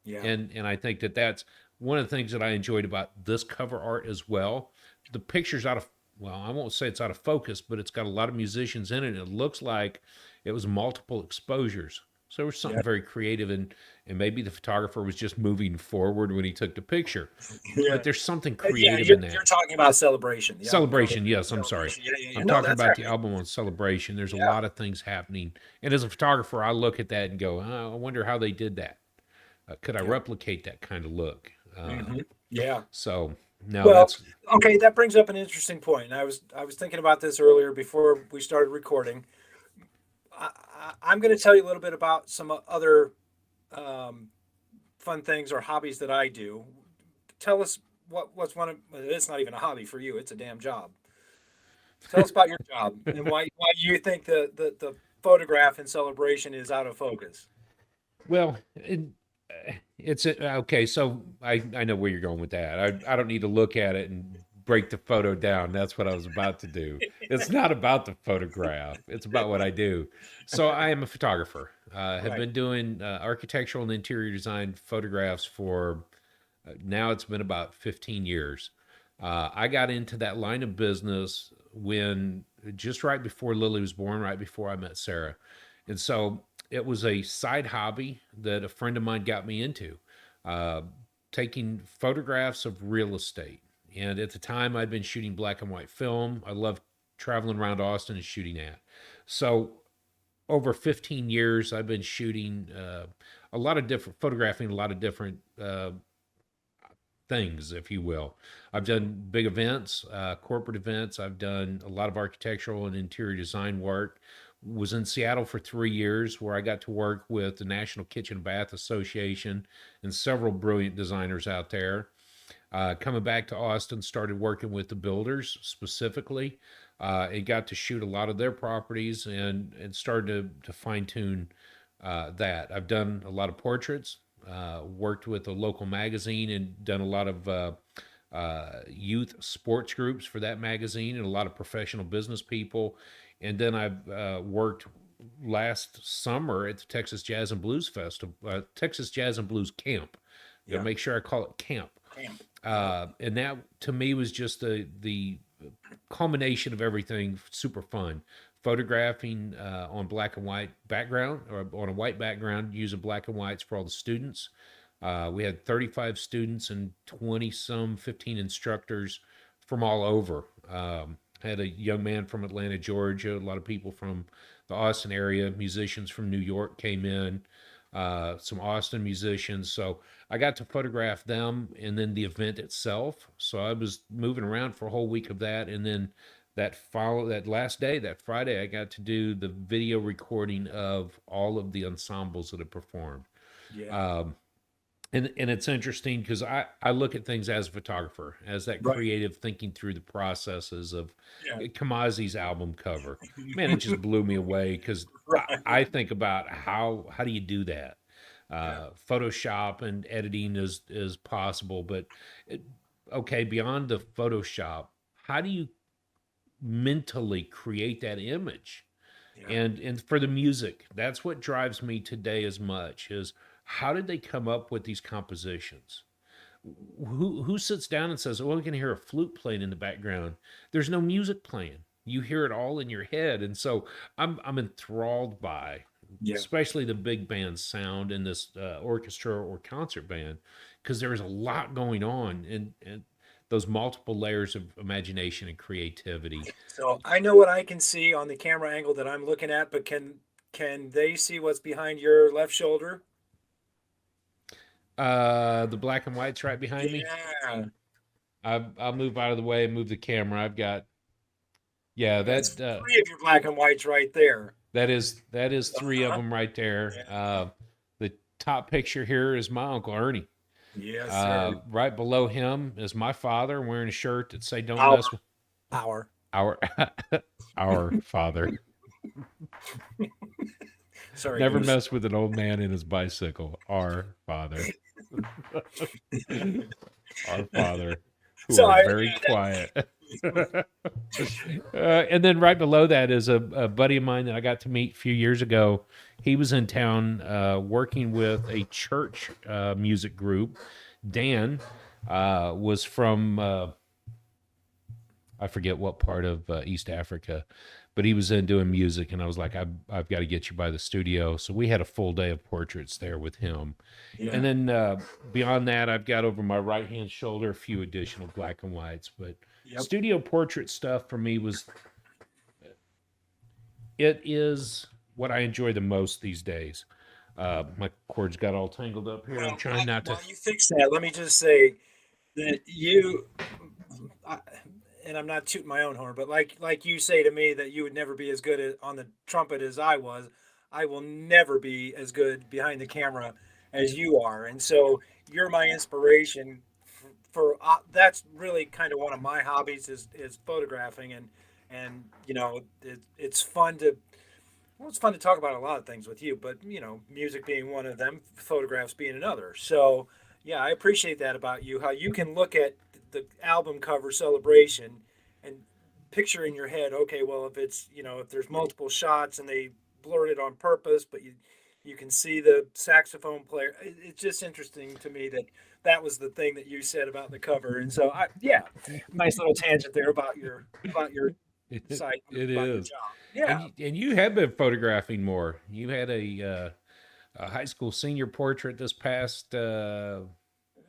Yeah. And I think that that's one of the things that I enjoyed about this cover art as well. The picture's out of, well, I won't say it's out of focus, but it's got a lot of musicians in it. It looks like it was multiple exposures. So there was Yeah. something very creative, and maybe the photographer was just moving forward when he took the picture. Yeah. But there's something Yeah. creative You're in you're that. talking about Celebration, the album cover. Celebration, yes, I'm sorry. Celebration. Yeah. Yeah. Yeah. I'm No, talking that's all about the right. album on Celebration. There's a Yeah. lot of things happening. And as a photographer, I look at that and go, oh, I wonder how they did that. Could I Yeah. replicate that kind of look? Hmm. Yeah. So no, Well, that's okay, that brings up an interesting point. And I was thinking about this earlier before we started recording. I'm going to tell you a little bit about some other um, fun things or hobbies that I do. Tell us what's one of it's not even a hobby for you; it's a damn job. Tell us about your job and why you think the photograph in celebration is out of focus. Well, it's okay. So I know where you're going with that. I don't need to look at it and break the photo down. That's what I was about to do. It's not about the photograph. It's about what I do. So I am a photographer. Have Right. been doing architectural and interior design photographs for now. It's been about 15 years. I got into that line of business when just right before Lily was born, right before I met Sarah, and so it was a side hobby that a friend of mine got me into, uh, taking photographs of real estate. And at the time, I'd been shooting black and white film. I loved traveling around Austin and shooting that. So over 15 years, I've been shooting a lot of different, photographing a lot of different things, if you will. I've done big events, corporate events. I've done a lot of architectural and interior design work. Was in Seattle for 3 years, where I got to work with the National Kitchen and Bath Association and several brilliant designers out there. Coming back to Austin, started working with the builders specifically, and got to shoot a lot of their properties and started to fine tune that. I've done a lot of portraits, worked with a local magazine, and done a lot of youth sports groups for that magazine and a lot of professional business people. And then I've worked last summer at the Texas Jazz and Blues Festival, Texas Jazz and Blues Camp. Got to Yeah. make sure I call it camp. Camp. Yep. And that to me was just the culmination of everything. Super fun, photographing on black and white background or on a white background using black and whites for all the students. We had 35 students and 20 some 15 instructors from all over. Had a young man from Atlanta, Georgia. A lot of people from the Austin area. Musicians from New York came in. Some Austin musicians. So I got to photograph them and then the event itself. So I was moving around for a whole week of that, and then that last day, that Friday, I got to do the video recording of all of the ensembles that had performed. Yeah. Um, and it's interesting because I look at things as a photographer, as that Right. creative thinking through the processes of Yeah. Kamazi's album cover. Man, it just blew me away because Right. I think about how do you do that? Yeah. Photoshop and editing is possible, but it, okay, beyond the Photoshop, how do you mentally create that image? Yeah. And for the music, that's what drives me today as much is how did they come up with these compositions? Who sits down and says, "Oh, we can hear a flute playing in the background"? There's no music playing. You hear it all in your head, and so I'm enthralled by, Yeah. especially the big band sound in this orchestra or concert band, because there's a lot going on and those multiple layers of imagination and creativity. So I know what I can see on the camera angle that I'm looking at, but can they see what's behind your left shoulder? The black and white's right behind me. Yeah. I'll move out of the way and move the camera. I've got yeah That's that three of your black and whites right there. that is three of Uh-huh. them right there. Yeah. The top picture here is my uncle Ernie. Yes, sir. Right below him is my father wearing a shirt that say "Don't Power. mess with Power. our our father. Sorry, Never Goose. mess with an old man in his bicycle. Our father, our father, who So are I very yeah, quiet." And then right below that is a buddy of mine that I got to meet a few years ago. He was in town working with a church music group. Dan was from I forget what part of East Africa, but he was in doing music, and I was like, I've got to get you by the studio. So we had a full day of portraits there with him. And yeah. then beyond that, I've got over my right hand shoulder a few additional black and whites. But Yep. studio portrait stuff for me it is what I enjoy the most these days. My cords got all tangled up here. I'm Well, trying not to. while you fix that, let me just say that I, and I'm not tooting my own horn, but like you say to me that you would never be as good on the trumpet as I was, I will never be as good behind the camera as you are, and so you're my inspiration for that's really kind of one of my hobbies is photographing, and And it's fun to well, it's fun to talk about a lot of things with you, but music being one of them, photographs being another. So yeah, I appreciate that about you. How you can look at the album cover celebration and picture in your head, okay, well, if it's if there's multiple shots and they blurred it on purpose, but you can see the saxophone player. It's just interesting to me that that was the thing that you said about the cover. And so yeah, nice little tangent there about your It, side it about your is. job. And Yeah. you have been photographing more. You had a high school senior portrait this past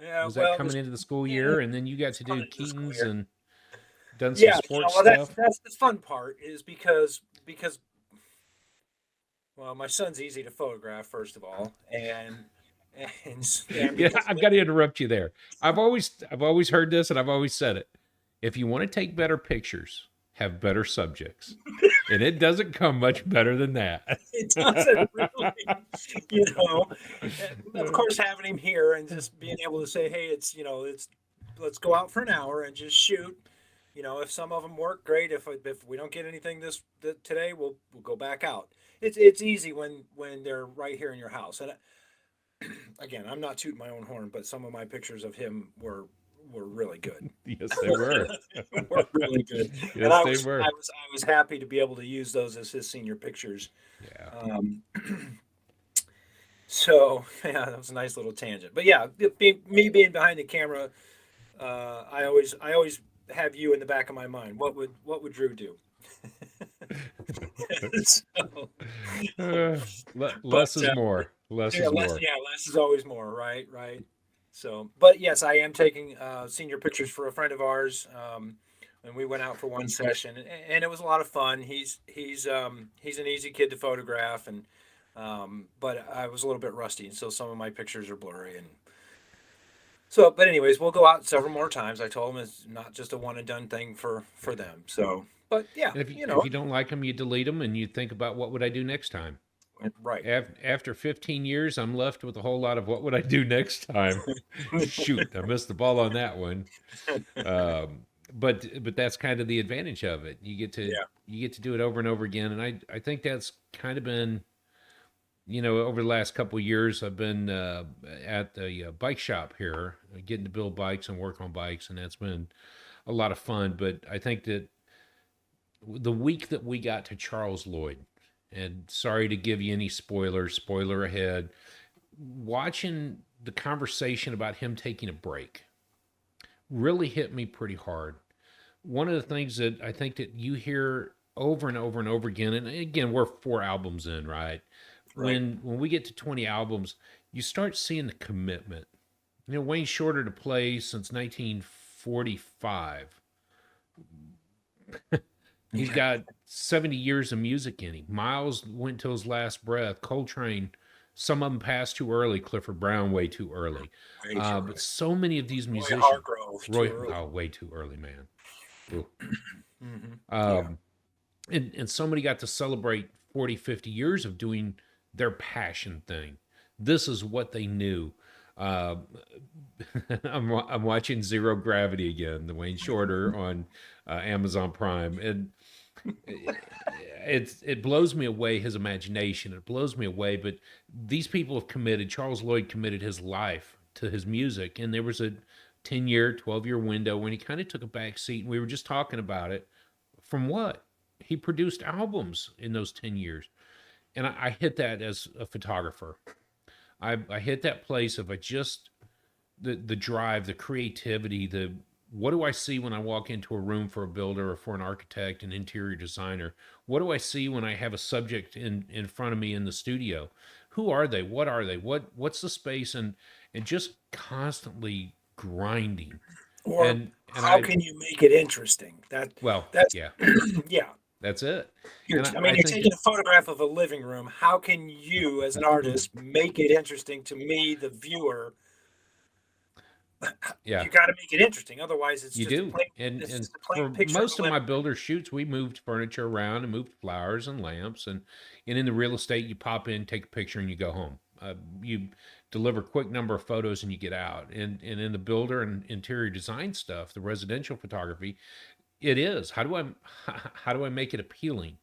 Yeah, was that well, coming into the school eh, year, and then you got it's to fun do into the school Keaton's year. and done some Yeah, sports well, that's stuff. that's the fun part is because well, my son's easy to photograph first of all, and Yeah, because I've got to interrupt you there. I've always heard this, and I've always said it. If you want to take better pictures, have better subjects, and it doesn't come much better than that. it doesn't really, you know, of course, having him here and just being able to say, hey, it's let's go out for an hour and just shoot. If some of them work, great. If we don't get anything today, we'll go back out. It's easy when they're right here in your house. And again, I'm not tooting my own horn, but some of my pictures of him were really good. Yes, they were. Were really good, and Yes, they were. I was happy to be able to use those as his senior pictures. Yeah. Um, so yeah, that was a nice little tangent. But yeah, me being behind the camera, I always have you in the back of my mind. What would Drew do? So, Uh, but less is more. Less yeah, is more. less is always more, right? Right. So, but yes, I am taking senior pictures for a friend of ours, and we went out for one session, and it was a lot of fun. He's an easy kid to photograph, and but I was a little bit rusty, and so some of my pictures are blurry, and so. But anyways, we'll go out several more times. I told him it's not just a one and done thing for them. So, but yeah, And if you don't like them, you delete them, and you think about what would I do next time. right. After 15 years, I'm left with a whole lot of what would I do next time. Shoot, I missed the ball on that one. But that's kind of the advantage of it. Yeah. You get to do it over and over again, and I think that's kind of been over the last couple of years. I've been at the bike shop here, getting to build bikes and work on bikes, and that's been a lot of fun. But I think that the week that we got to Charles Lloyd, and sorry to give you any spoilers, spoiler ahead, watching the conversation about him taking a break really hit me pretty hard. One of the things that I think that you hear over and over and over again, and again, we're 4 albums in, right? Right. When we get to 20 albums, you start seeing the commitment. Wayne Shorter to play since 1945. He's got 70 years of music in him. Miles went till his last breath. Coltrane, some of them passed too early. Clifford Brown, way too early. Way too But early. so many of these Roy musicians, Hargrove too Roy, early. oh, way too early, man. Ooh. Yeah. Um, and somebody got to celebrate 40, 50 years of doing their passion thing. This is what they knew. Uh, I'm watching Zero Gravity again, the Wayne Shorter on Amazon Prime, and it blows me away, his imagination. It blows me away. But these people have committed. Charles Lloyd committed his life to his music, and there was a 10-year, 12-year window when he kind of took a back seat. And we were just talking about it. From what he produced albums in those 10 years, and I hit that as a photographer. I hit that place of the drive, the creativity, the what do I see when I walk into a room for a builder or for an architect, an interior designer? What do I see when I have a subject in front of me in the studio? Who are they? What are they? What's the space? And just constantly grinding. Or And how I can you make it interesting? well, That's yeah, yeah. that's it. You're, And I I mean, you're think that taking a photograph of a living room. How can you, as an artist, make it interesting to me, the viewer? yeah, You got to make it interesting. Otherwise, you do. it's And just a plain for picture of most a of my living room. builder shoots, we moved furniture around and moved flowers and lamps, and in the real estate, you pop in, take a picture, and you go home. You deliver quick number of photos and you get out. And in the builder and interior design stuff, the residential photography, It is. How do I make it appealing?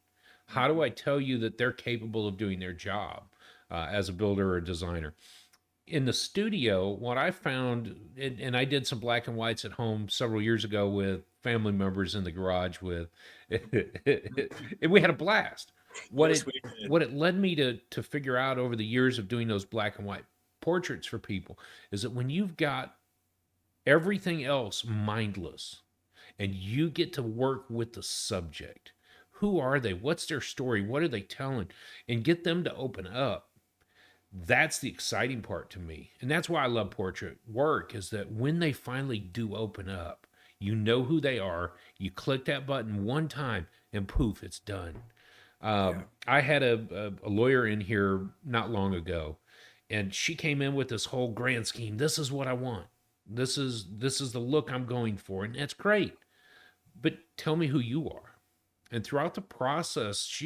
How do Mhm. I tell you that they're capable of doing their job as a builder or a designer? In the studio, what I found, and I did some black and whites at home several years ago with family members in the garage with, and we had a blast. What Yes, it we did. what it led me to figure out over the years of doing those black and white portraits for people is that when you've got everything else mindless and you get to work with the subject, who are they? What's their story? What are they telling? And get them to open up, that's the exciting part to me. And that's why I love portrait work is that when they finally do open up, you know who they are. You click that button one time and poof, it's done. Yeah. I had a lawyer in here not long ago, and she came in with this whole grand scheme. This is what I want. This is the look I'm going for, and that's great. But tell me who you are. And throughout the process,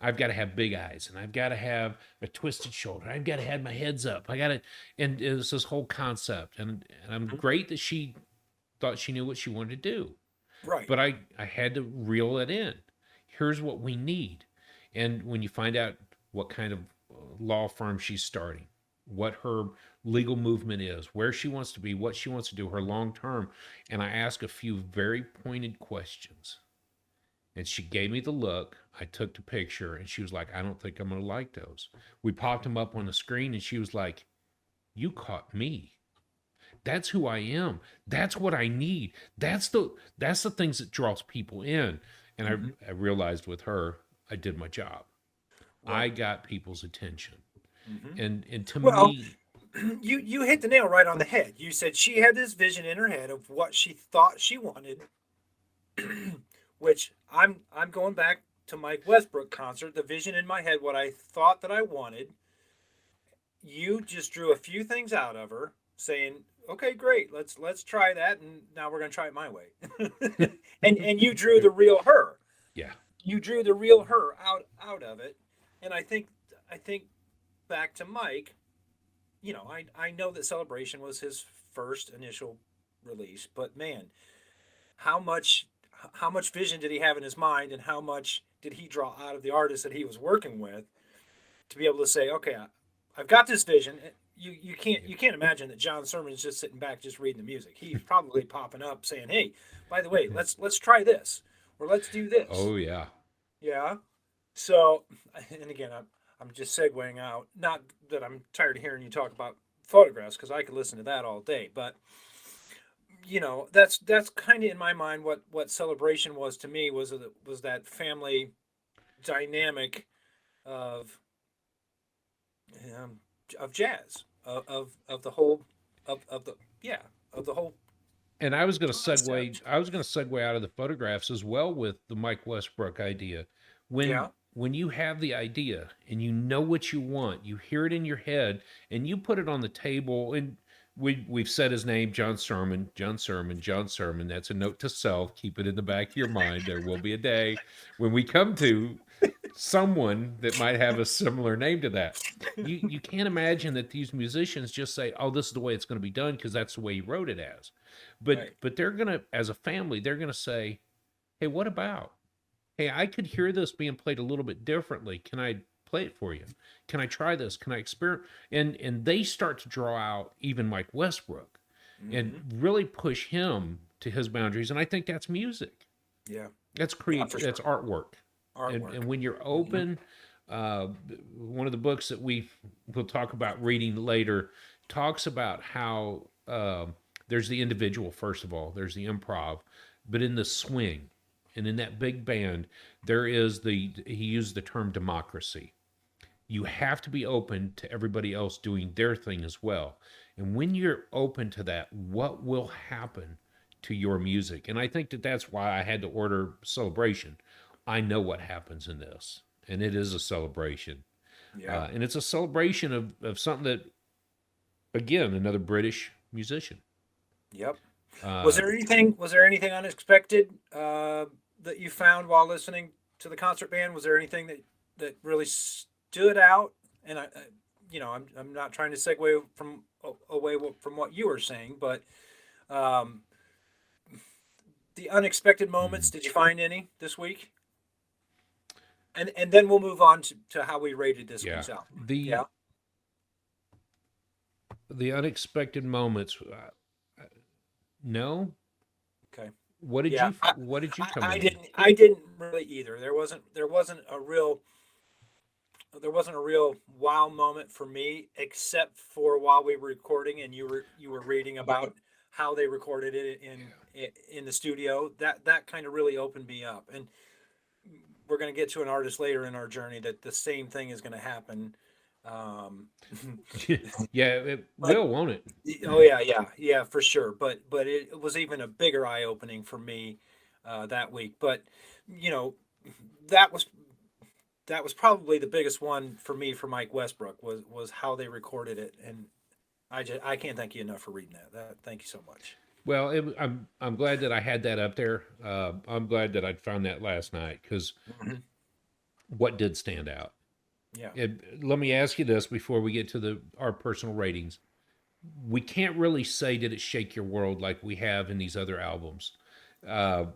I've got to have big eyes, and I've got to have a twisted shoulder. I've got to have my heads up. I got to, and it's this whole concept. And I'm Mhm. great that she thought she knew what she wanted to do, Right. but I had to reel it in. Here's what we need. And when you find out what kind of law firm she's starting, what her legal movement is, where she wants to be, what she wants to do, her long term, and I ask a few very pointed questions, and she gave me the look. I took the picture and she was like, I don't think I'm going to like those. We popped them up on the screen and she was like, you caught me. That's who I am. That's what I need. That's the things that draws people in. And Mhm. I realized with her, I did my job. I Right. got people's attention. Hmm. And to Well, me, you hit the nail right on the head. You said she had this vision in her head of what she thought she wanted, which I'm going back to Mike Westbrook concert. The vision in my head, what I thought that I wanted. You just drew a few things out of her, saying, "Okay, great, let's try that, and now we're going to try it my way." And you drew the real her. yeah, You drew the real her out of it, and I think back to Mike. I know that Celebration was his first initial release, but man, how much how much vision did he have in his mind, and how much did he draw out of the artist that he was working with to be able to say, okay, I've got this vision. You can't imagine that John Sermon's just sitting back just reading the music. He's probably popping up saying, hey, by the way, let's try this, or let's do this. oh yeah, Yeah. So, and again, I'm just segueing out. Not that I'm tired of hearing you talk about photographs, because I could listen to that all day. But that's kind of in my mind what Celebration was to me, was that family dynamic of um, of jazz, of the whole, of the yeah, of the whole and concept. I was going to segue out of the photographs as well with the Mike Westbrook idea. Yeah. When you have the idea and you know what you want, you hear it in your head and you put it on the table, and we've said his name, John Sermon, John Sermon, John Sermon. That's a note to self. Keep it in the back of your mind. There will be a day when we come to someone that might have a similar name to that. You can't imagine that these musicians just say, "Oh, this is the way it's going to be done because that's the way he wrote it as." Right. But they're going to, as a family, they're going to say, "Hey, what about? Hey, I could hear this being played a little bit differently. Can I play it for you? Can I try this? Can I experiment?" And they start to draw out even Mike Westbrook and Hmm. really push him to his boundaries. And I think that's music. Yeah. That's Yeah, for that's sure. artwork. Artwork. And when you're Hmm. open, uh, one of the books that will talk about reading later talks about how there's the individual first of all, there's the improv, but in the swing and in that big band, there is the he used the term democracy. You have to be open to everybody else doing their thing as well. And when you're open to that, what will happen to your music? And I think that that's why I had to order Celebration. I know what happens in this, and it is a celebration. Yeah. And it's a celebration of something that, again, another British musician. Yep. Was Uh, there anything? Was there anything unexpected that you found while listening to the concert band? Was there anything that really stood out? And I'm not trying to segue away from what you were saying, but um, the unexpected moments. Mhm. Did you find any this week? And then we'll move on to how we rated this Yeah. week's album. Yeah. The unexpected moments. No. Okay. What did Yeah. you What did you come I in? didn't. I didn't really either. There wasn't a real wow moment for me, except for while we were recording and you were reading about how they recorded it in the studio. That kind of really opened me up. And we're going to get to an artist later in our journey that the same thing is going to happen. Um, Yeah, it but will, won't it? oh yeah, yeah, yeah, for sure. But it was even a bigger eye opening for me that week. But you know, that was that was probably the biggest one for me for Mike Westbrook was how they recorded it, and I can't thank you enough for reading that. Thank you so much. Well, I'm glad that I had that up there. I'm glad that I'd found that last night because Mhm. what did stand out? Yeah, Let me ask you this before we get to our personal ratings. We can't really say did it shake your world like we have in these other albums. Uh,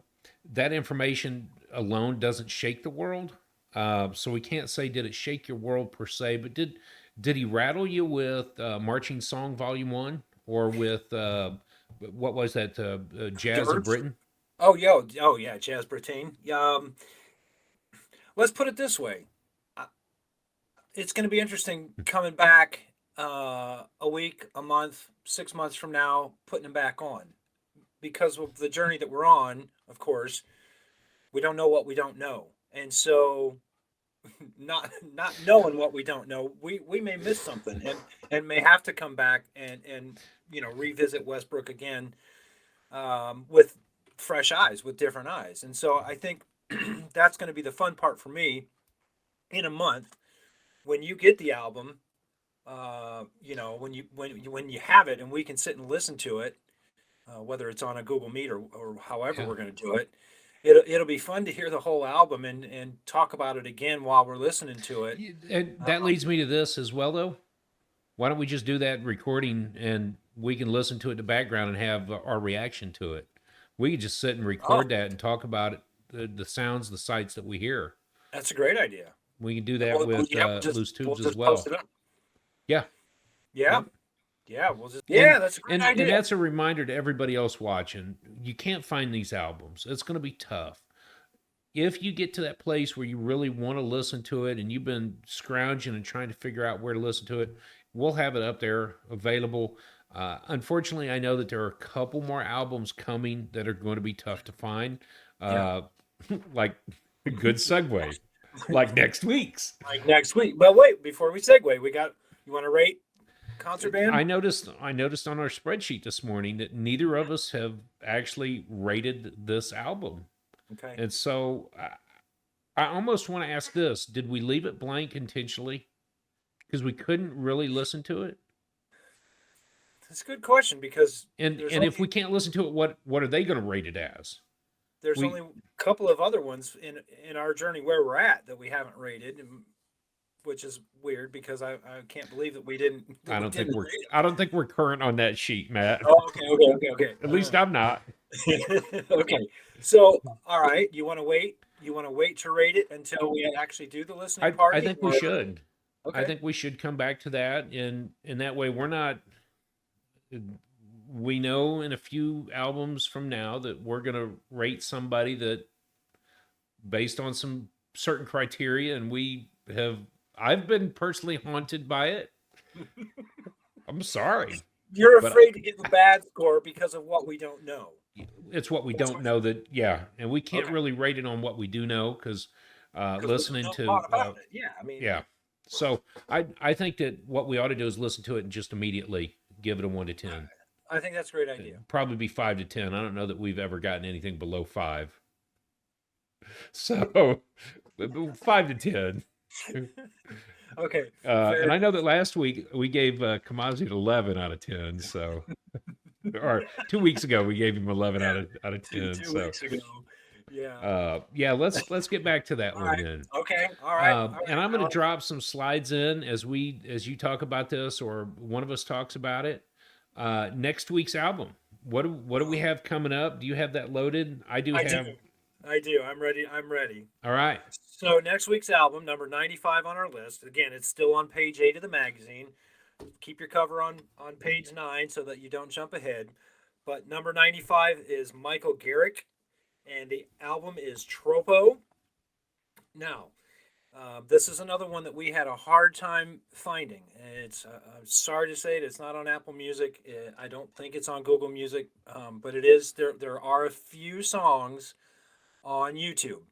that information alone doesn't shake the world. So we can't say did it shake your world per se, but did he rattle you with Marching Song Volume One or with what was that Jazz of Dirge. Britain? Oh yeah, Jazz Britain. Let's put it this way. Uh, It's going to be interesting coming back a week, a month, 6 months from now, putting them back on because of the journey that we're on. Of course, we don't know what we don't know, and so not knowing what we don't know, we may miss something and may have to come back and revisit Westbrook again with fresh eyes, with different eyes. And so I think that's going to be the fun part for me in a month when you get the album. When you have it and we can sit and listen to it, whether it's on a Google Meet or however Yeah. we're going to do it. It'll be fun to hear the whole album and talk about it again while we're listening to it. And that leads me to this as well, though. Why don't we just do that recording and we can listen to it in the background and have our reaction to it? We could just sit and Oh, record that and talk about it, the sounds, the sights that we hear. that's a great idea. We can do And that with yeah, we'll loose we'll tubes as just post well. it up. Yeah. Yeah, Yep. yeah, And that's a great and idea. that's a reminder to everybody else watching. You can't find these albums. It's going to be tough. If you get to that place where you really want to listen to it and you've been scrounging and trying to figure out where to listen to it, we'll have it up there available. Unfortunately, I know that there are a couple more albums coming that are going to be tough to find. Yeah, Uh, like good segue, like next week's. like next week. But wait, before we segue, you want to rate concert band? I noticed on our spreadsheet this morning that neither of us have actually rated this album. Okay, And so I almost want to ask this: did we leave it blank intentionally because we couldn't really listen to it? that's a good question because And there's and if only we can't listen to it, what are they going to rate it as? there's We only a couple of other ones in our journey where we're at that we haven't rated, which is weird because I can't believe that we didn't that I we don't think didn't we're rate I don't think we're current on that sheet, Matt. it. Oh, okay, okay, okay, okay. At least I'm not. Okay. So, all right, you want to wait? You want to wait to rate it until we actually do the listening I party, think we or should. I okay? think we should come back to that, and in that way, we're not. We know in a few albums from now that we're going to rate somebody that based on some certain criteria, and we have. I've been personally haunted by it. I'm sorry, You're but afraid to give a bad score because of what we don't know. it's what we That's don't what. know that. Yeah, and we can't Okay. really rate it on what we do know because Because we don't listening know a to lot about it. Yeah, I mean, yeah. So I think that what we ought to do is listen to it and just immediately give it a 1 to 10. I think that's a great idea. Probably be 5 to 10. I don't know that we've ever gotten anything below 5. So 5 to 10. Okay, And fair. I know that last week we gave Kamazi an 11 out of 10. So, or 2 weeks ago we gave him 11 out of Two 10. two So, weeks ago. Yeah. yeah, let's get back to that All one right. then. Okay. All right. All And I'm right. going to drop some slides in as you talk about this or one of us talks about it. Next week's album. what do we have coming up? Do you have that loaded? I do I do. have. I do. I'm ready. I'm ready. All right. So next week's album, number 95 on our list. Again, it's still on page 8 of the magazine. Keep your cover on page 9 so that you don't jump ahead. But number 95 is Michael Garrick, and the album is Tropo. Now, this is another one that we had a hard time finding. It's I'm sorry to say it, it's not on Apple Music. I don't think it's on Google Music, but it is. There are a few songs on YouTube.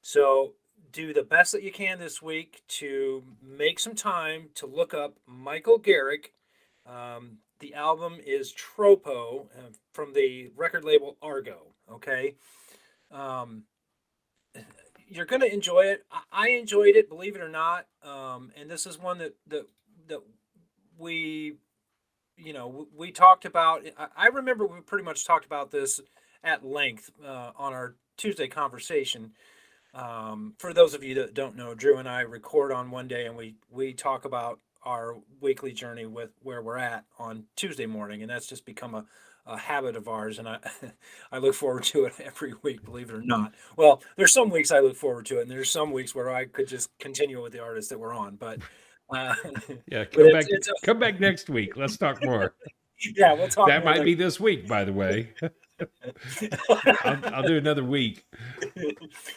So do the best that you can this week to make some time to look up Michael Garrick. The album is Tropo from the record label Argo. Okay. Um, you're going to enjoy it. I enjoyed it, believe it or not. And this is one that we, we talked about. I remember we pretty much talked about this at length on our Tuesday conversation. For those of you that don't know, Drew and I record on one day, and we talk about our weekly journey with where we're at on Tuesday morning, and that's just become a habit of ours, and I I look forward to it every week, believe it or not. Well, there's some weeks I look forward to it, and there's some weeks where I could just continue with the artists that we're on, uh, Yeah, but come come back next week. Let's talk more. yeah, we'll talk That more might be next. this week, by the way. I'll do another week.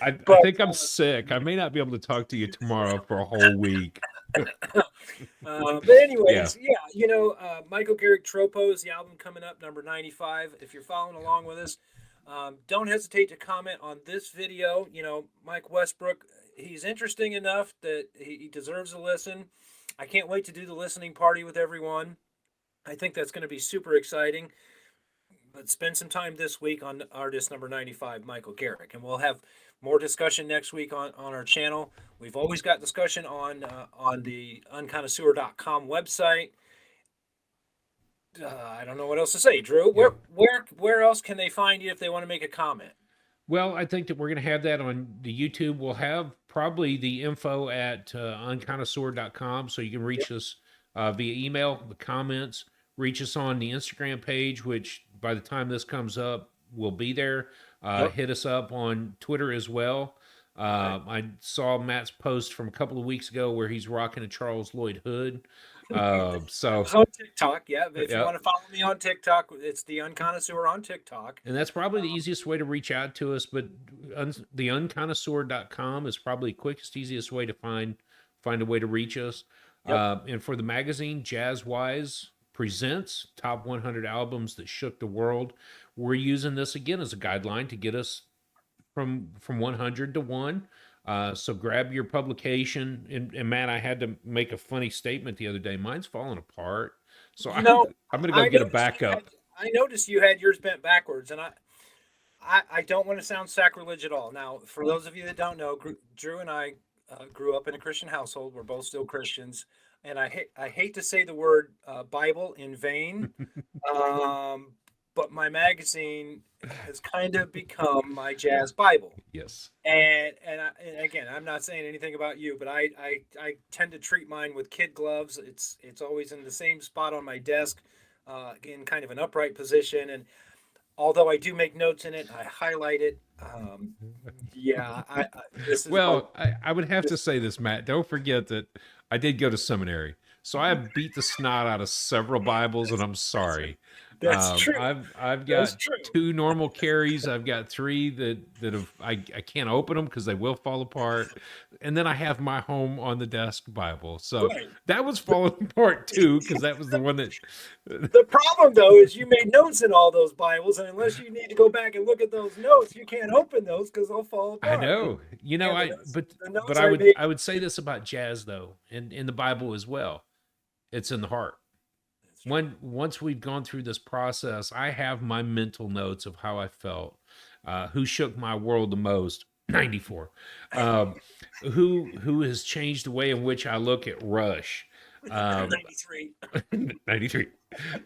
I But think I'm sick. I may not be able to talk to you tomorrow for a whole week. but Yeah. anyways, yeah, Michael Garrick Tropo is the album coming up, number 95. If you're following along with us, don't hesitate to comment on this video. Mike Westbrook, he's interesting enough that he deserves a listen. I can't wait to do the listening party with everyone. I think that's going to be super exciting. But spend some time this week on artist number 95, Michael Garrick, and we'll have more discussion next week on our channel. We've always got discussion on the unconnoisseur.com website. I don't know what else to say, Drew. Yeah. Where else can they find you if they want to make a comment? Well, I think that we're going to have that on the YouTube. We'll have probably the info at unconnoisseur.com, so you can reach us via email, the comments, reach us on the Instagram page, which by the time this comes up, will be there. Yep. Hit us up on Twitter as well. Right. I saw Matt's post from a couple of weeks ago where he's rocking a Charles Lloyd hood. So It's on TikTok. Yeah, if you yeah, want to follow me on TikTok, it's the Unconnoisseur on TikTok. and that's probably the easiest way to reach out to us. But the unconnoisseur.com is probably the quickest, easiest way to find a way to reach us. Yep. And for the magazine, Jazzwise presents top 100 albums that shook the world. We're using this again as a guideline to get us from 100 to 1. So grab your publication. And Matt, I had to make a funny statement the other day. Mine's falling apart. So You know, I'm going to go I get a noticed you had backup. I noticed you had yours bent backwards, and I don't want to sound sacrilege at all. Now, for those of you that don't know, Drew and I grew up in a Christian household. We're both still Christians, and I hate to say the word Bible in vain, um, but my magazine has kind of become my jazz Bible. Yes. And again, I'm not saying anything about you, but I tend to treat mine with kid gloves. It's always in the same spot on my desk, in kind of an upright position. And although I do make notes in it, I highlight it. Yeah, this is Well, I would have to say this, Matt. Don't forget that I did go to seminary. So I have beat the snot out of several Bibles, and I'm sorry. that's true. I've That's got true. 2 normal carries. I've got 3 that have I can't open them because they will fall apart. And then I have my home on the desk Bible. So Right. that was falling apart too, because that was the one that The problem though is you made notes in all those Bibles, and unless you need to go back and look at those notes, you can't open those because they'll fall I apart. know. You know, Yeah, the but notes I made. I would say this about jazz though, and in the Bible as well. It's in the heart. That's true. Once we've gone through this process, I have my mental notes of how I felt, who shook my world the most. 94. Um, who has changed the way in which I look at Rush. 93. 93.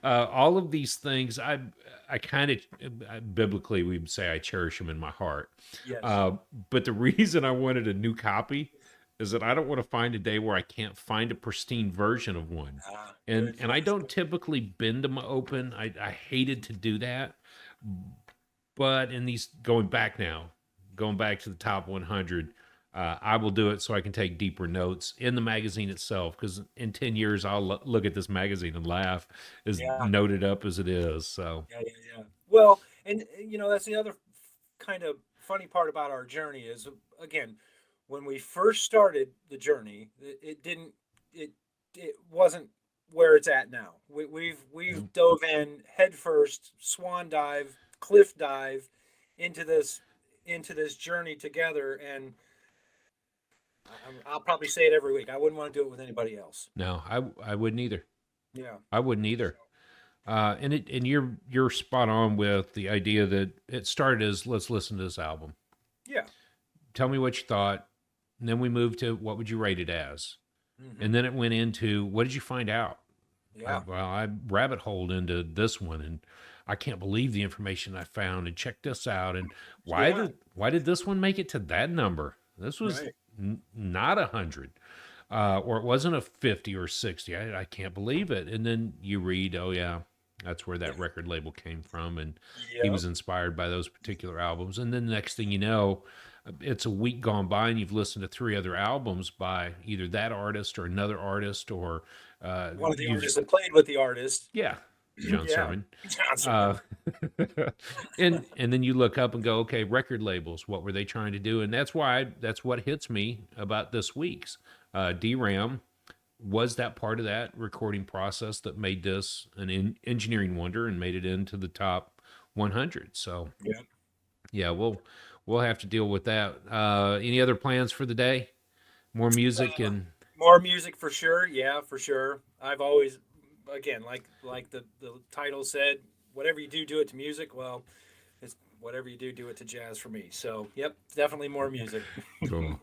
All of these things, I kind of biblically we would say I cherish them in my heart. Yes. But the reason I wanted a new copy is that I don't want to find a day where I can't find a pristine version of one. Ah, And good. and I don't typically bend them open. I hated to do that. But in these going back now, going back to the top 100, I will do it so I can take deeper notes in the magazine itself. Because in 10 years, I'll look at this magazine and laugh, as Yeah, noted up as it is. So, yeah, yeah, yeah. Well, and that's the other kind of funny part about our journey is, again, when we first started the journey, it didn't, it it wasn't where it's at now. We've mm, dove in head first, swan dive, cliff dive into this journey together, and I'll probably say it every week. I wouldn't want to do it with anybody else. no, I wouldn't either. Yeah. I wouldn't either. And you're spot on with the idea that it started as let's listen to this album. Yeah. Tell me what you thought. And then we moved to what would you rate it as? Hmm. And then it went into what did you find out? Yeah. I rabbit holed into this one, and I can't believe the information I found. And check this out. And Yeah. why did this one make it to that number? This was Right. not 100, or it wasn't a 50 or 60. I can't believe it. And then you read, oh yeah, that's where Yeah. that record label came from, and he Yep. was inspired by those particular albums. And then the next thing you know, it's a week gone by, and you've listened to three other albums by either that artist or another artist, or One of the you've artists that played with the artist. yeah, John Yeah. Sermon. Johnson. Uh, and then you look up and go, okay, record labels, what were they trying to do? And that's what hits me about this week's Deram was that part of that recording process that made this an engineering wonder and made it into the top 100. So Yeah. yeah, we'll have to deal with that. Any other plans for the day? More music and More music for sure. Yeah, for sure. I've always, again, like the title said, whatever you do, do it to music. Well, it's whatever you do, do it to jazz for me. So, yep, definitely more music. cool.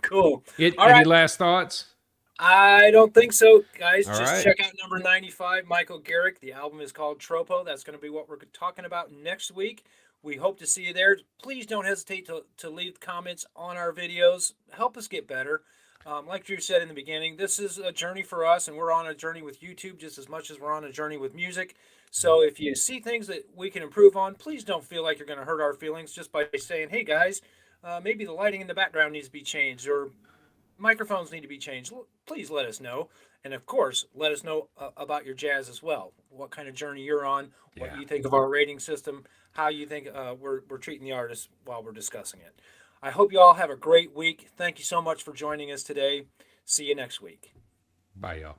Cool. All Any right. last thoughts? I don't think so, guys. All Just right. check out number 95, Michael Garrick. The album is called Tropo. That's going to be what we're talking about next week. We hope to see you there. Please don't hesitate to leave comments on our videos. Help us get better. Like Drew said in the beginning, this is a journey for us, and we're on a journey with YouTube just as much as we're on a journey with music. So if you see things that we can improve on, please don't feel like you're going to hurt our feelings just by saying, hey, guys, maybe the lighting in the background needs to be changed, or microphones need to be changed. Please let us know. And of course, let us know about your jazz as well. What kind of journey you're on, what Yeah. you think of our rating system, how you think we're treating the artists while we're discussing it. I hope you all have a great week. Thank you so much for joining us today. See you next week. Bye, y'all.